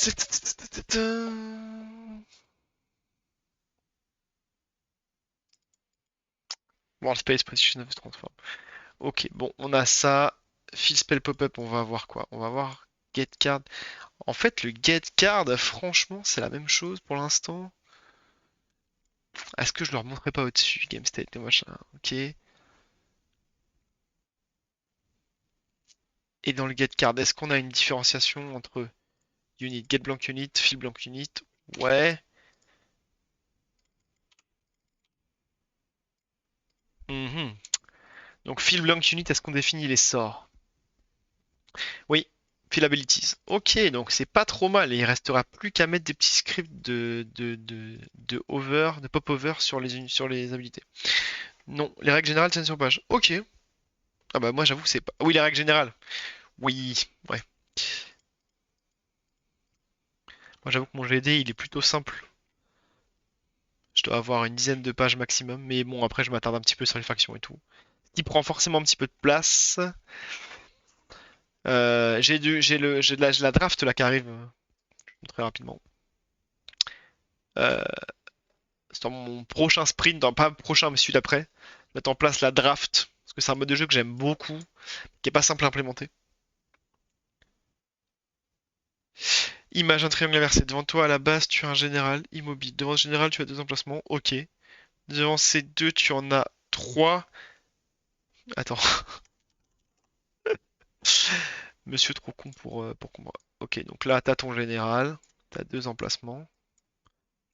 A: World Space Position of Transform. Ok, bon, on a ça. Fill spell pop-up, on va voir quoi? On va voir get card. En fait, le get card, franchement, c'est la même chose pour l'instant. Est-ce que je leur montrerai pas au-dessus, game state et machin? Ok. Et dans le get card, est-ce qu'on a une différenciation entre unit, get blank unit, fill blank unit? Ouais. Mhm. Donc fill blank unit, est-ce qu'on définit les sorts? Oui. Fill abilities. Ok, donc c'est pas trop mal. Et il restera plus qu'à mettre des petits scripts de over, de pop over sur les habilités. Non, les règles générales tiennent sur page. Ok. Ah bah moi j'avoue que c'est pas. Oui, les règles générales. Oui, ouais. Moi j'avoue que mon GD il est plutôt simple. Je dois avoir une dizaine de pages maximum, mais bon après je m'attarde un petit peu sur les factions et tout. Ce qui prend forcément un petit peu de place. J'ai la draft là qui arrive très rapidement. Euh, c'est dans mon prochain sprint, pas prochain mais celui d'après. Mettre en place la draft parce que c'est un mode de jeu que j'aime beaucoup, qui est pas simple à implémenter. Image un triangle inversé. Devant toi à la base tu as un général immobile. Devant ce général tu as deux emplacements. Ok. Devant ces deux tu en as trois. Attends. Monsieur trop con pour comprendre. Ok, donc là, t'as ton général. T'as deux emplacements.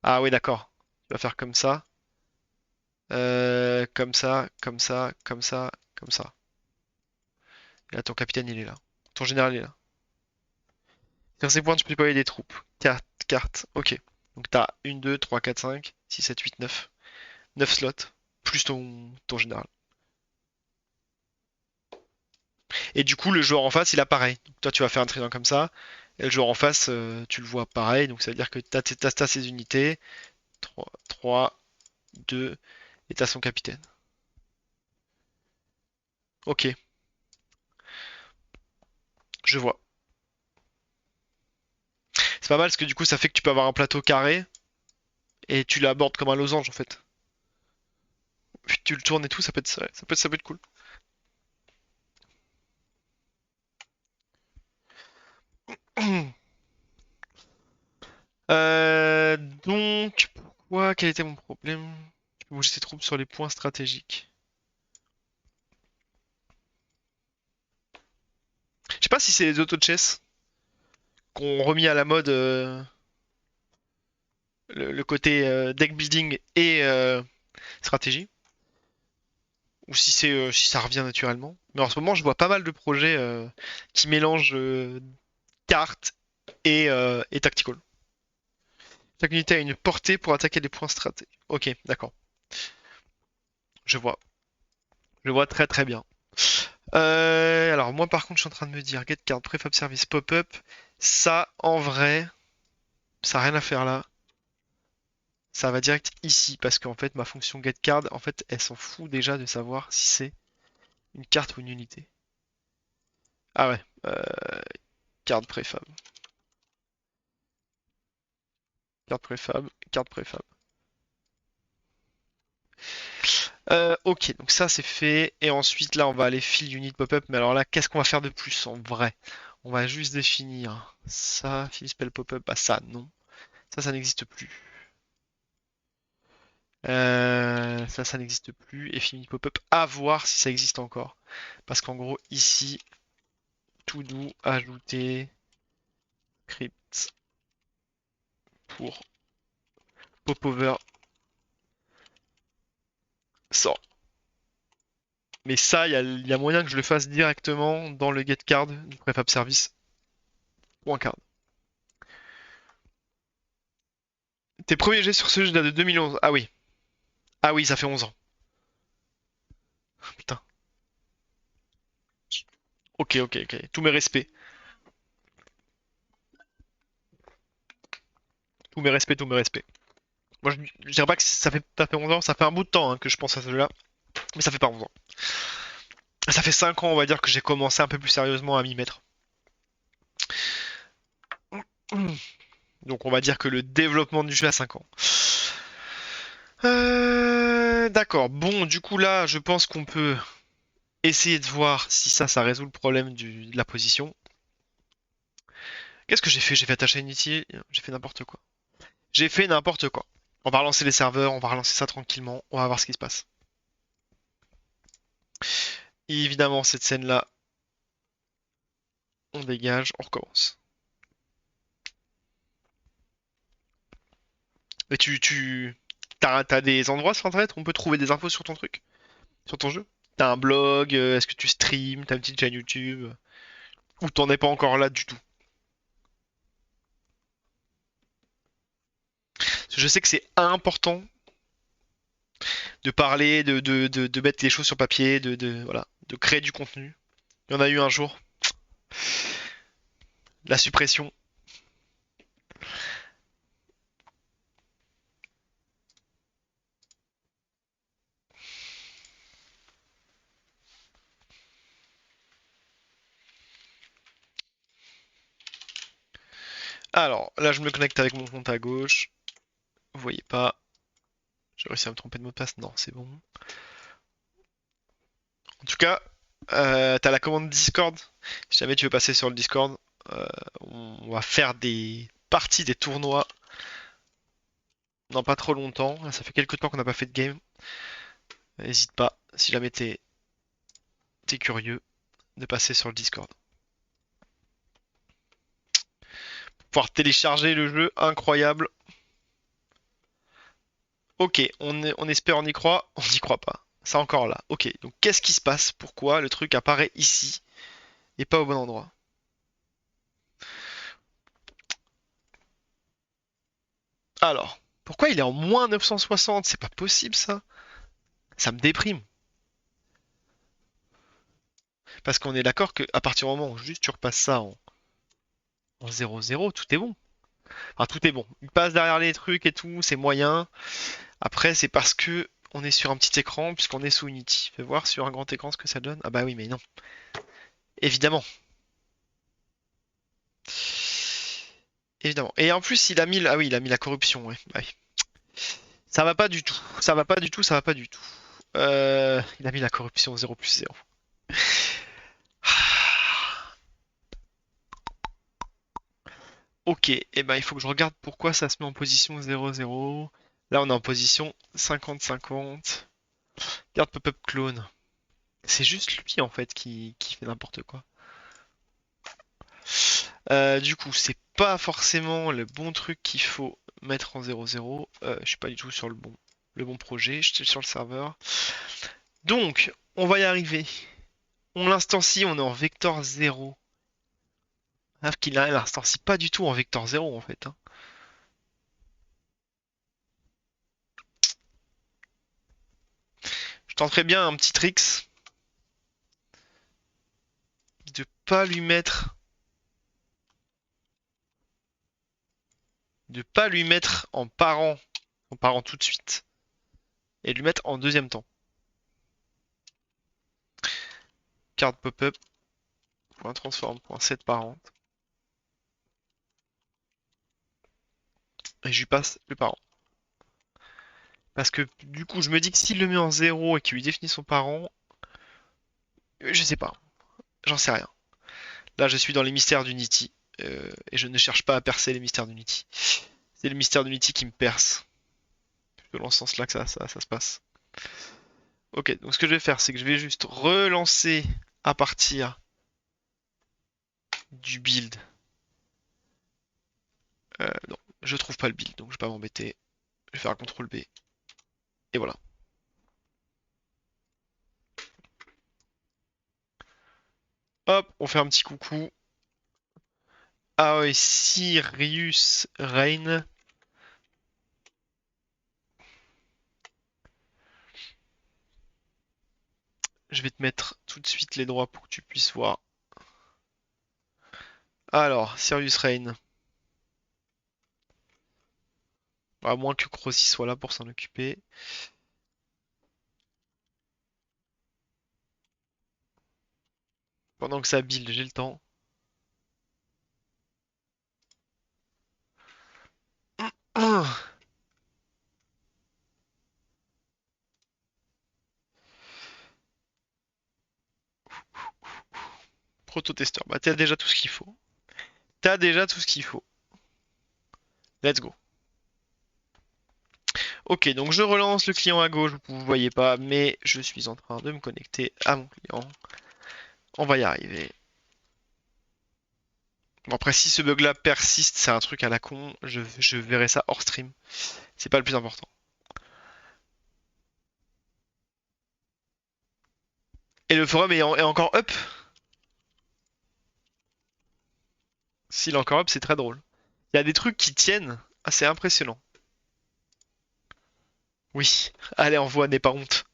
A: Ah oui, d'accord. Tu vas faire comme ça. Comme ça, comme ça, comme ça, comme ça. Et là, ton capitaine, il est là. Ton général, il est là. Sur ces points, tu peux déployer des troupes. Carte, carte. Ok. Donc t'as 1, 2, 3, 4, 5, 6, 7, 8, 9. 9 slots. Plus ton général. Et du coup, le joueur en face, il a pareil. Donc, toi, tu vas faire un triangle comme ça. Et le joueur en face, tu le vois pareil. Donc ça veut dire que t'as ses unités. 3, 2, et t'as son capitaine. Ok, je vois. C'est pas mal parce que du coup ça fait que tu peux avoir un plateau carré et tu l'abordes comme un losange en fait. Puis tu le tournes et tout, ça peut être cool. Donc, pourquoi? Quel était mon problème? Je peux bouger ses troupes sur les points stratégiques. Je sais pas si c'est les auto-chess qu'on remis à la mode le côté deck building et stratégie, ou si ça revient naturellement. Mais en ce moment, je vois pas mal de projets qui mélangent cartes et tactical. Chaque unité a une portée pour attaquer des points stratégiques. Ok, d'accord. Je vois. Je vois très très bien. Alors moi par contre je suis en train de me dire get card, prefab service pop-up. Ça en vrai, ça n'a rien à faire là. Ça va direct ici parce qu'en fait ma fonction get card, en fait elle s'en fout déjà de savoir si c'est une carte ou une unité. Ah ouais, carte préfab. Carte préfab, carte préfab. Ok, donc ça c'est fait. Et ensuite là on va aller fill unit pop-up. Mais alors là, qu'est-ce qu'on va faire de plus en vrai? On va juste définir ça, fill spell pop-up. Bah ça non. Ça n'existe plus. Ça n'existe plus. Et fill unit pop-up, à voir si ça existe encore. Parce qu'en gros ici, to do, ajouter, script pour popover sort. Mais ça, il y a moyen que je le fasse directement dans le getCard du prefab service. Ou un card. Tes premiers jets sur ce jeu datent de 2011. Ah oui. Ah oui, ça fait 11 ans. Putain. Ok, ok, ok. Tous mes respects. Tous mes respects, tous mes respects. Moi, je dirais pas que ça fait 11 ans. Ça fait un bout de temps hein, que je pense à ce jeu-là. Mais ça fait pas 11 ans. Ça fait 5 ans, on va dire, que j'ai commencé un peu plus sérieusement à m'y mettre. Donc on va dire que le développement du jeu a 5 ans. D'accord. Bon, du coup là, je pense qu'on peut essayer de voir si ça résout le problème de la position. Qu'est-ce que j'ai fait? J'ai fait attacher Unity, j'ai fait n'importe quoi. J'ai fait n'importe quoi. On va relancer les serveurs, on va relancer ça tranquillement, on va voir ce qui se passe. Évidemment, cette scène-là, on dégage, on recommence. Et t'as des endroits sur internet où on peut trouver des infos sur ton truc, sur ton jeu? T'as un blog, est-ce que tu streams, t'as une petite chaîne YouTube, ou t'en es pas encore là du tout? Parce que je sais que c'est important de parler, de mettre les choses sur papier, voilà, de créer du contenu. Il y en a eu un jour, la suppression. Alors, là, je me connecte avec mon compte à gauche. Vous voyez pas. J'ai réussi à me tromper de mot de passe. Non, c'est bon. En tout cas, t'as la commande Discord. Si jamais tu veux passer sur le Discord, euh, on va faire des parties, des tournois dans pas trop longtemps. Là, ça fait quelques temps qu'on n'a pas fait de game. N'hésite pas, si jamais t'es curieux, de passer sur le Discord. Pouvoir télécharger le jeu, incroyable. Ok, on espère, on y croit. On n'y croit pas. C'est encore là. Ok, donc qu'est-ce qui se passe? Pourquoi le truc apparaît ici et pas au bon endroit? Alors, pourquoi il est en moins 960? C'est pas possible ça. Ça me déprime. Parce qu'on est d'accord qu'à partir du moment où juste tu repasses ça en 0-0, tout est bon. Enfin, tout est bon. Il passe derrière les trucs et tout, c'est moyen. Après, c'est parce que on est sur un petit écran, puisqu'on est sous Unity. Fais voir sur un grand écran ce que ça donne. Ah bah oui, mais non. Évidemment. Évidemment. Et en plus, il a mis, ah oui, il a mis la corruption, ouais. Ouais. Ça va pas du tout. Ça va pas du tout, ça va pas du tout. Il a mis la corruption 0+0. Ok, et ben il faut que je regarde pourquoi ça se met en position 0-0. Là, on est en position 50-50. Garde pop-up clone. C'est juste lui en fait qui fait n'importe quoi. Du coup, c'est pas forcément le bon truc qu'il faut mettre en 0-0. Je suis pas du tout sur le bon projet. Je suis sur le serveur. Donc, on va y arriver. On l'instancie, on est en vecteur 0. Alors qu'il a l'instancie pas du tout en vecteur 0 en fait, hein. tenterais bien un petit tricks. De pas lui mettre. De pas lui mettre en parent tout de suite. Et de lui mettre en deuxième temps. Carte pop-up. Point transform. Point set parent. Et je lui passe le parent. Parce que du coup, je me dis que s'il le met en 0 et qu'il lui définit son parent, je sais pas. J'en sais rien. Là, je suis dans les mystères d'Unity. Et je ne cherche pas à percer les mystères d'Unity. C'est le mystère d'Unity qui me perce. C'est dans ce sens-là que ça se passe. Ok, donc ce que je vais faire, c'est que je vais juste relancer à partir du build. Non, je trouve pas le build, donc je vais pas m'embêter. Je vais faire un CTRL B. Et voilà. Hop, on fait un petit coucou. Ah ouais, Sirius Reign. Je vais te mettre tout de suite les droits pour que tu puisses voir. Alors, Sirius Reign. À moins que Crossy soit là pour s'en occuper. Pendant que ça build, j'ai le temps. Proto-testeur. Bah, t'as déjà tout ce qu'il faut. T'as déjà tout ce qu'il faut. Let's go. Ok, donc je relance le client à gauche, vous voyez pas, mais je suis en train de me connecter à mon client. On va y arriver. Bon, après, si ce bug-là persiste, c'est un truc à la con, je verrai ça hors stream. C'est pas le plus important. Et le forum est encore up? S'il est encore up, c'est très drôle. Il y a des trucs qui tiennent, assez impressionnant. Oui, allez, envoie, n'aie pas honte.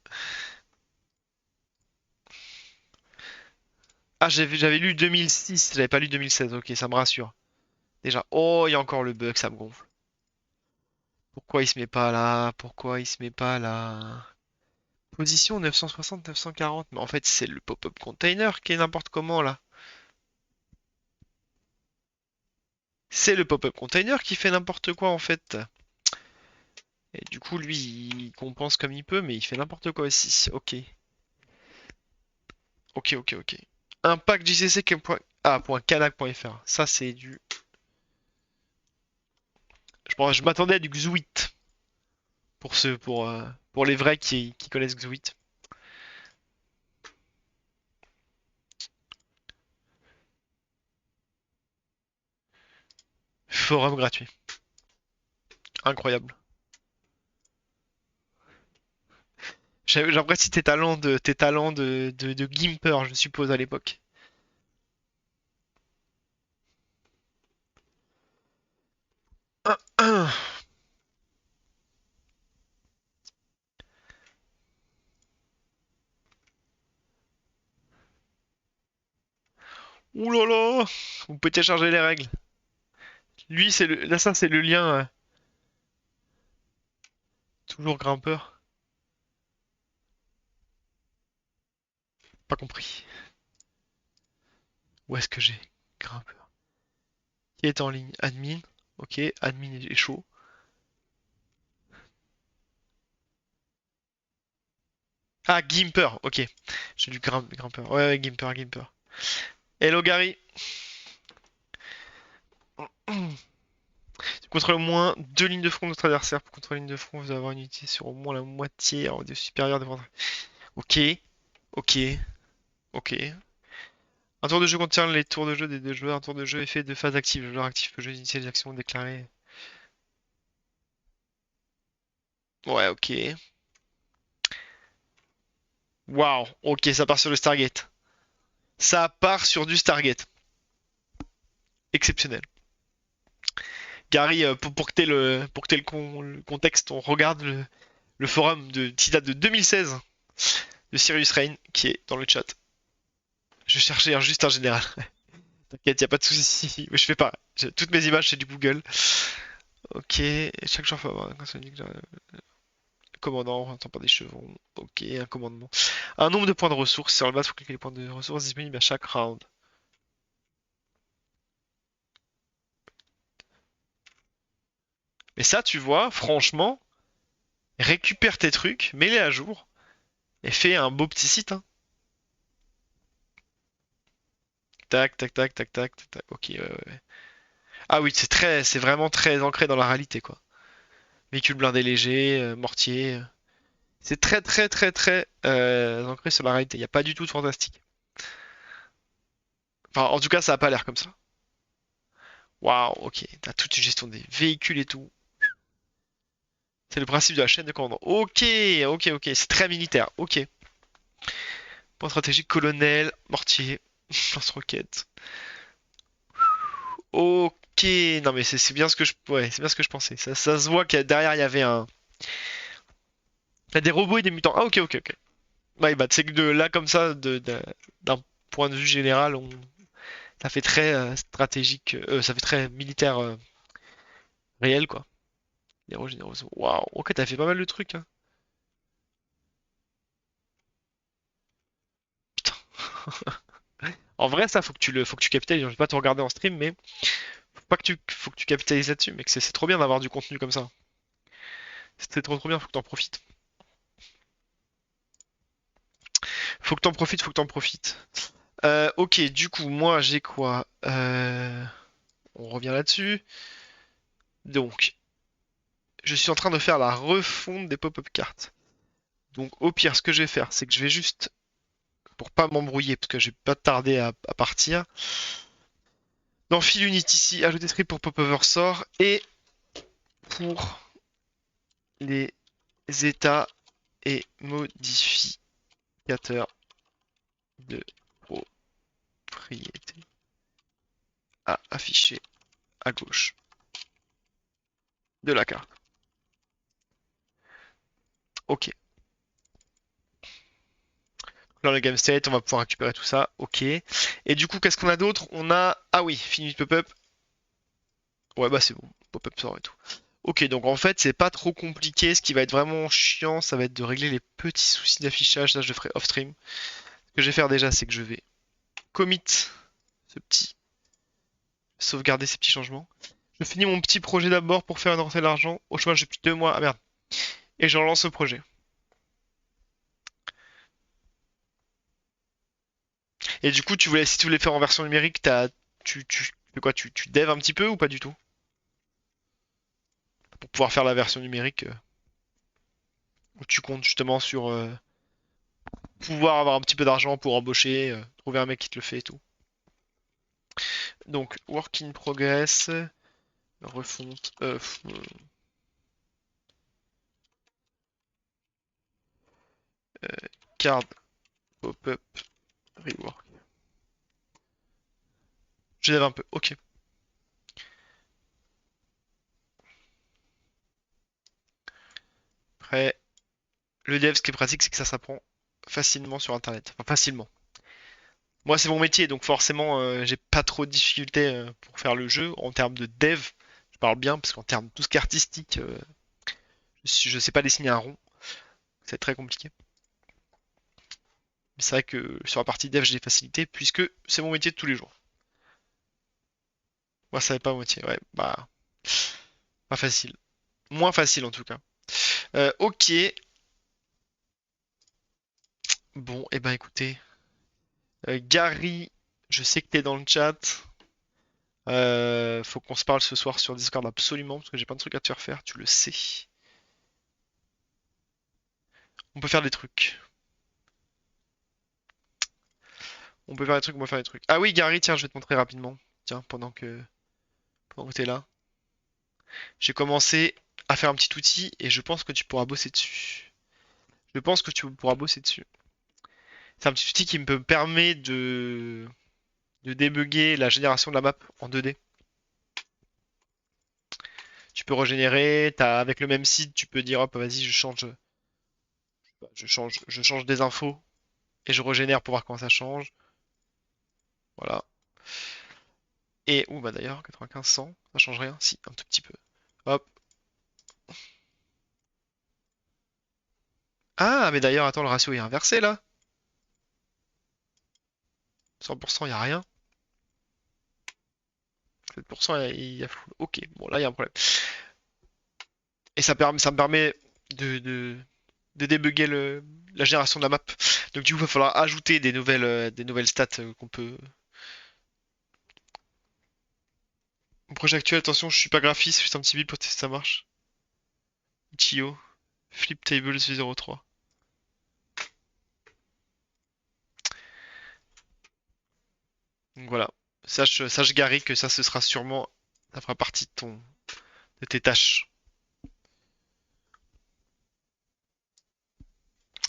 A: Ah, j'avais lu 2006, j'avais pas lu 2016, ok, ça me rassure. Déjà, oh, il y a encore le bug, ça me gonfle. Pourquoi il se met pas là? Pourquoi il se met pas là? Position 960-940, mais en fait c'est le pop-up container qui est n'importe comment là. C'est le pop-up container qui fait n'importe quoi en fait. Et du coup lui il compense comme il peut, mais il fait n'importe quoi aussi. Ok. Ok, ok, ok. Impact jcc.canac.fr. Ça c'est du. Je m'attendais à du Xuit pour les vrais qui connaissent Xuit. Forum gratuit. Incroyable. J'apprécie tes talents de gimper, je suppose, à l'époque. Ouh là là! Vous pouvez télécharger les règles. Lui, là, ça, c'est le lien. Toujours grimpeur. Pas compris. Où est-ce que j'ai? Grimpeur. Qui est en ligne? Admin. Ok, admin est chaud. Ah, Gimper, ok. J'ai du grimpeur. Ouais, ouais, Gimper. Hello Gary. Tu contrôles au moins deux lignes de front de notre adversaire. Pour contrôler une ligne de front, vous allez avoir une unité sur au moins la moitié en radio supérieur de votre. Ok, ok, ok. Un tour de jeu contient les tours de jeu des deux joueurs. Un tour de jeu est fait de phases actives. Le joueur actif peut initier des actions déclarées. Ouais, ok. Waouh, ok, ça part sur le Stargate. Ça part sur du Stargate. Exceptionnel. Gary, pour que t'aies le contexte, on regarde le forum qui date de 2016. de Sirius Rain qui est dans le chat. Je cherchais juste un général. T'inquiète, y a pas de souci. Mais je fais pas. Toutes mes images c'est du Google. Ok, chaque joueur faut avoir un commandant, on pas des chevaux. Ok, un commandement. Un nombre de points de ressources. Sur le bas, il faut cliquer les points de ressources disponibles à chaque round. Mais ça, tu vois, franchement, récupère tes trucs, mets-les à jour et fais un beau petit site, hein. Tac, tac, tac, tac, tac, tac, tac. Ok, ouais, ouais, ouais. Ah oui, c'est vraiment très ancré dans la réalité, quoi. Véhicule blindé léger, mortier. C'est très, très, très, très ancré sur la réalité. Il n'y a pas du tout de fantastique. Enfin, en tout cas, ça a pas l'air comme ça. Waouh, ok. T'as toute une gestion des véhicules et tout. C'est le principe de la chaîne de commandement. Ok, ok, ok. C'est très militaire. Ok. Point stratégique, colonel, mortier, lance-roquette. Ok, non mais c'est bien ce que je, ouais, c'est bien ce que je pensais. Ça se voit que derrière il y avait un, il y a des robots et des mutants. Ah ok, ok, ok. My bad. C'est que de là comme ça, d'un point de vue général, ça fait très stratégique, ça fait très militaire réel quoi. Héros généraux. Waouh. Ok, t'as fait pas mal de trucs, hein. Putain. En vrai, ça faut que tu capitalises. Je vais pas te regarder en stream, mais faut que tu capitalises là-dessus, mais que c'est trop bien d'avoir du contenu comme ça. C'est trop trop bien. Faut que t'en profites. Faut que t'en profites. Faut que t'en profites. Ok, du coup, moi j'ai quoi? On revient là-dessus. Donc, je suis en train de faire la refonte des pop-up cartes. Donc, au pire, ce que je vais faire, c'est que je vais juste, pour pas m'embrouiller, parce que je vais pas tarder à partir, dans Fill Unit ici, ajouter script pour pop-over sort et pour les états et modificateurs de propriété à afficher à gauche de la carte. Ok. Dans le game state, on va pouvoir récupérer tout ça. Ok. Et du coup, qu'est-ce qu'on a d'autre? On a. Ah oui, fini de pop-up. Ouais, bah c'est bon. Pop-up sort et tout. Ok, donc en fait, c'est pas trop compliqué. Ce qui va être vraiment chiant, ça va être de régler les petits soucis d'affichage. Ça, je le ferai off-stream. Ce que je vais faire déjà, c'est que je vais commit ce petit. Sauvegarder ces petits changements. Je finis mon petit projet d'abord pour faire une rentrée d'argent. Au chômage depuis 2 mois. Ah merde. Et je relance le projet. Et du coup, si tu voulais faire en version numérique, tu fais quoi? Tu dev un petit peu ou pas du tout? Pour pouvoir faire la version numérique. Où tu comptes justement sur pouvoir avoir un petit peu d'argent pour embaucher, trouver un mec qui te le fait et tout. Donc, work in progress, refonte, card pop-up rework. Je lève un peu, ok. Après, le dev, ce qui est pratique, c'est que ça s'apprend facilement sur internet. Enfin, facilement. Moi, c'est mon métier, donc forcément, j'ai pas trop de difficultés pour faire le jeu. En termes de dev, je parle bien, parce qu'en termes de tout ce qui est artistique, je sais pas dessiner un rond. C'est très compliqué. Mais c'est vrai que sur la partie dev, j'ai des facilités, puisque c'est mon métier de tous les jours. Moi, ça n'est pas mon métier, ouais. Bah, pas facile. Moins facile, en tout cas. Ok. Bon, et ben écoutez. Gary, je sais que t'es dans le chat. Faut qu'on se parle ce soir sur Discord absolument, parce que j'ai plein de trucs à te faire faire, tu le sais. On peut faire des trucs. On peut faire des trucs, on peut faire des trucs. Ah oui, Gary, tiens, je vais te montrer rapidement. Tiens, pendant que t'es là. J'ai commencé à faire un petit outil et je pense que tu pourras bosser dessus. Je pense que tu pourras bosser dessus. C'est un petit outil qui me permet de débugger la génération de la map en 2D. Tu peux régénérer, avec le même site, tu peux dire hop, vas-y, je change Je change des infos et je régénère pour voir comment ça change. Voilà. Et, ouh, bah d'ailleurs, 95, 100, ça change rien? Si, un tout petit peu. Hop. Ah, mais d'ailleurs, attends, le ratio est inversé là. 100%, il y a rien. 7%, il y a full. Ok, bon, là, il y a un problème. Et ça me permet de, de, de débugger la génération de la map. Donc, du coup, il va falloir ajouter des nouvelles stats qu'on peut. Mon projet actuel, attention, je suis pas graphiste, juste un petit build pour tester si ça marche. Itch.io, Flip Tables v03. Donc voilà. Sache Gary que ça ce sera sûrement. Ça fera partie de tes tâches.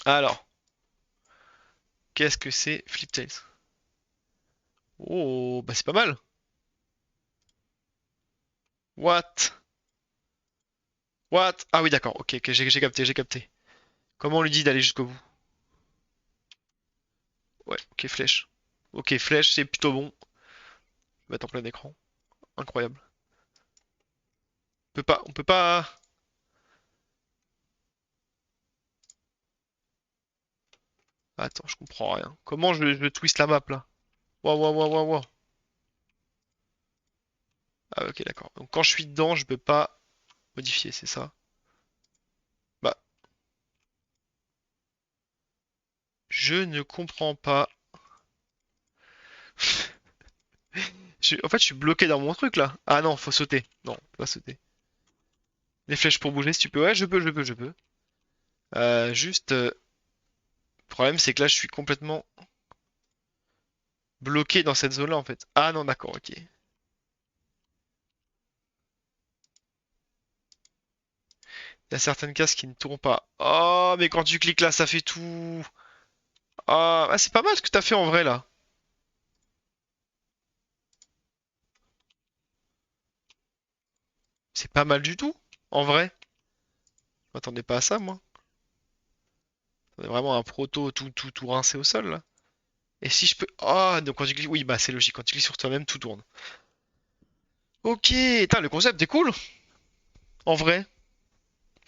A: Alors, qu'est-ce que c'est Fliptails? Oh, bah c'est pas mal. What? What? Ah oui, d'accord, ok, ok, j'ai capté, j'ai capté. Comment on lui dit d'aller jusqu'au bout? Ouais, ok, flèche. Ok, flèche, c'est plutôt bon. Je vais mettre en plein écran. Incroyable. On peut pas. Attends, je comprends rien. Comment je twist la map là? Waouh, waouh, waouh, waouh, waouh. Ah, ok, d'accord. Donc quand je suis dedans, je peux pas modifier, c'est ça? Bah, je ne comprends pas. En fait, je suis bloqué dans mon truc là. Ah non, faut sauter. Non, on peut pas sauter. Les flèches pour bouger, si tu peux. Ouais, je peux. Juste, le problème, c'est que là, je suis complètement bloqué dans cette zone-là en fait. Ah non, d'accord, ok. Il y a certaines cases qui ne tournent pas. Oh, mais quand tu cliques là, ça fait tout. Ah, c'est pas mal ce que t'as fait en vrai là. C'est pas mal du tout, en vrai. Je m'attendais pas à ça, moi. C'est vraiment un proto tout rincé au sol là. Et si je peux. Ah, donc quand tu cliques. Oui, bah c'est logique. Quand tu cliques sur toi-même, tout tourne. Ok, putain, le concept est cool. En vrai.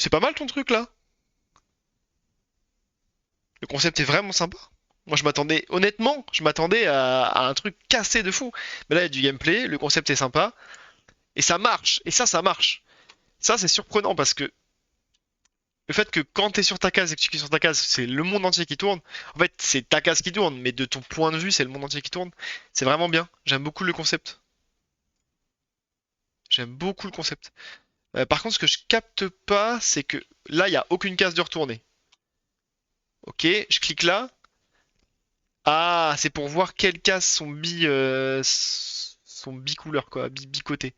A: C'est pas mal ton truc là. Le concept est vraiment sympa. Moi, honnêtement, je m'attendais à un truc cassé de fou. Mais là, il y a du gameplay, le concept est sympa, et ça marche. Et ça marche. Ça, c'est surprenant parce que le fait que quand t'es sur ta case et que tu cliques sur ta case, c'est le monde entier qui tourne. En fait, c'est ta case qui tourne, mais de ton point de vue, c'est le monde entier qui tourne. C'est vraiment bien. J'aime beaucoup le concept. J'aime beaucoup le concept. Par contre, ce que je capte pas, c'est que là, il n'y a aucune case de retourner. Ok, je clique là. Ah, c'est pour voir quelles cases sont bicouleurs, quoi, bicotées.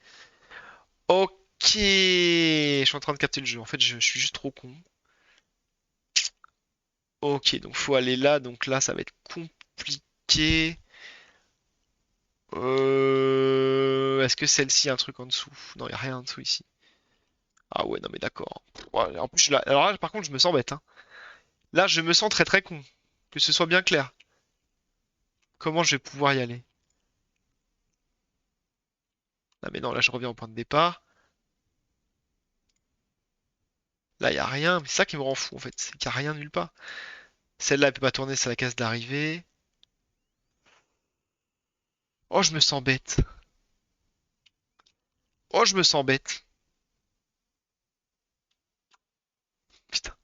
A: Ok, je suis en train de capter le jeu. En fait, je suis juste trop con. Ok, donc faut aller là. Donc là, ça va être compliqué. Est-ce que celle-ci a un truc en dessous? Non, il a rien en dessous ici. Ah ouais, non mais d'accord. Ouais, en plus, alors là, par contre, je me sens bête, hein. Là, je me sens très très con. Que ce soit bien clair. Comment je vais pouvoir y aller? Ah mais non, là, je reviens au point de départ. Là, il y a rien. Mais c'est ça qui me rend fou, en fait. C'est qu'il n'y a rien nulle part. Celle-là, elle peut pas tourner, c'est la case d'arrivée. Oh, je me sens bête. Oh, je me sens bête. Putain.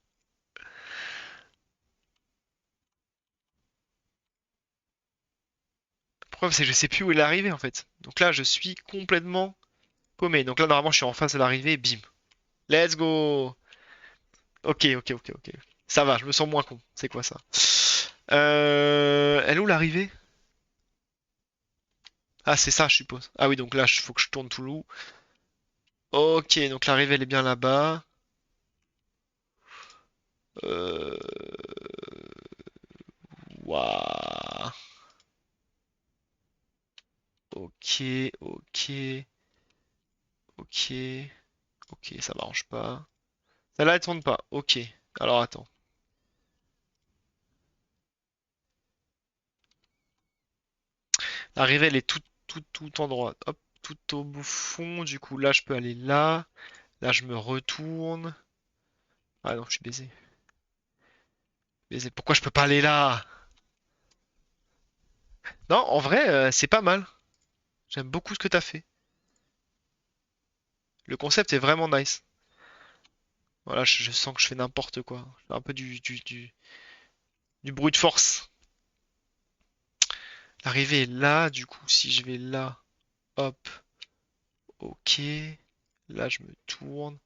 A: Le problème, c'est que je sais plus où est l'arrivée, en fait. Donc là, je suis complètement paumé. Donc là, normalement, je suis en face de l'arrivée. Bim. Let's go. Ok. Ça va, je me sens moins con. C'est quoi ça? Elle est où l'arrivée? Ah, c'est ça, je suppose. Ah oui, donc là, il faut que je tourne tout loup. Ok, donc l'arrivée, elle est bien là-bas. Euh... Waouh. Ok. Ok. Ok, ça m'arrange pas. Celle-là, elle tourne pas. Ok. Alors attends. L'arrivée, elle est tout en droit. Hop, tout au fond. Du coup, là, je peux aller là. Là, je me retourne. Ah non, je suis baisé. Baisé. Pourquoi je peux pas aller là? Non, en vrai, c'est pas mal. J'aime beaucoup ce que t'as fait. Le concept est vraiment nice. Voilà, je sens que je fais n'importe quoi. Je fais un peu du bruit de force. L'arrivée est là, du coup, si je vais là, hop, ok. Là, je me tourne.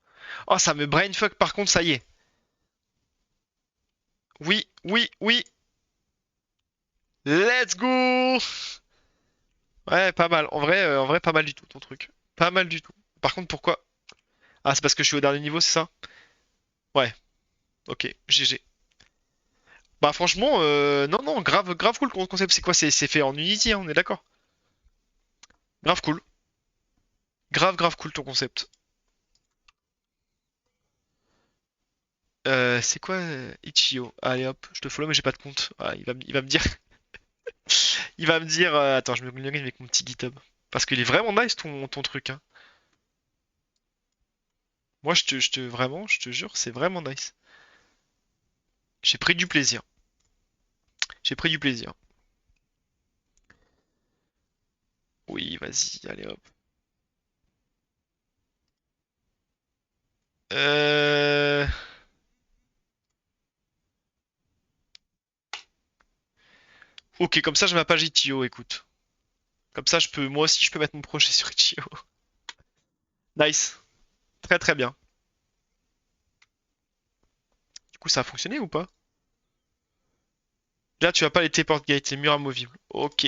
A: Oh, ça me brainfuck, par contre, ça y est. Oui, oui, oui. Let's go! Ouais, pas mal. En vrai, pas mal du tout, ton truc. Pas mal du tout. Par contre, pourquoi? Ah, c'est parce que je suis au dernier niveau, c'est ça? Ouais, ok, GG. Bah franchement, non, non, grave cool le concept. C'est quoi? C'est fait en Unity, hein, on est d'accord. Grave cool. Grave cool ton concept. C'est quoi Ichio? Allez hop, je te follow mais j'ai pas de compte. Ah, il va me dire, il va me dire. Attends, je me login avec mon petit GitHub parce qu'il est vraiment nice ton truc. Hein. Moi, vraiment, je te jure, c'est vraiment nice. J'ai pris du plaisir. J'ai pris du plaisir. Oui, vas-y, allez hop. Euh... Ok, comme ça, je ma page Itch.io, écoute. Comme ça, moi aussi, je peux mettre mon projet sur Itch.io. Nice, très bien. Du coup, ça a fonctionné ou pas? Là, tu as pas les teleport gates, les murs amovibles. Ok,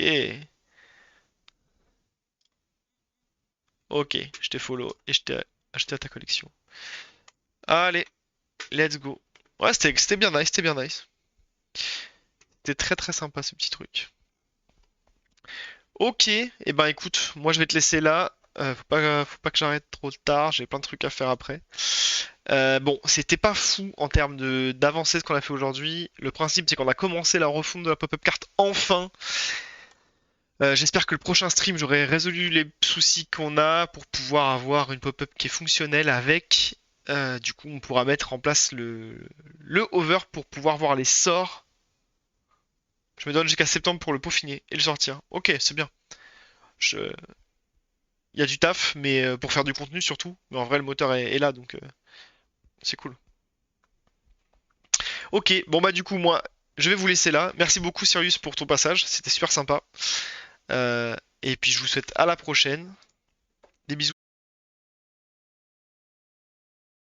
A: ok, je t'ai follow et je t'ai acheté à ta collection. Allez, let's go. Ouais, c'était bien nice, c'était bien nice. C'était très sympa ce petit truc. Ok, et ben écoute, moi je vais te laisser là. Faut pas que j'arrête trop tard, j'ai plein de trucs à faire après. Bon, c'était pas fou en termes d'avancée ce qu'on a fait aujourd'hui. Le principe c'est qu'on a commencé la refonte de la pop-up carte enfin. J'espère que le prochain stream j'aurai résolu les soucis qu'on a pour pouvoir avoir une pop-up qui est fonctionnelle avec. Du coup, on pourra mettre en place le hover pour pouvoir voir les sorts. Je me donne jusqu'à septembre pour le peaufiner et le sortir. Ok, c'est bien. Je... Il y a du taf, mais pour faire du contenu surtout. Mais en vrai, le moteur est là, donc c'est cool. Ok, bon bah du coup, moi, je vais vous laisser là. Merci beaucoup, Sirius, pour ton passage. C'était super sympa. Et puis, je vous souhaite à la prochaine. Des bisous.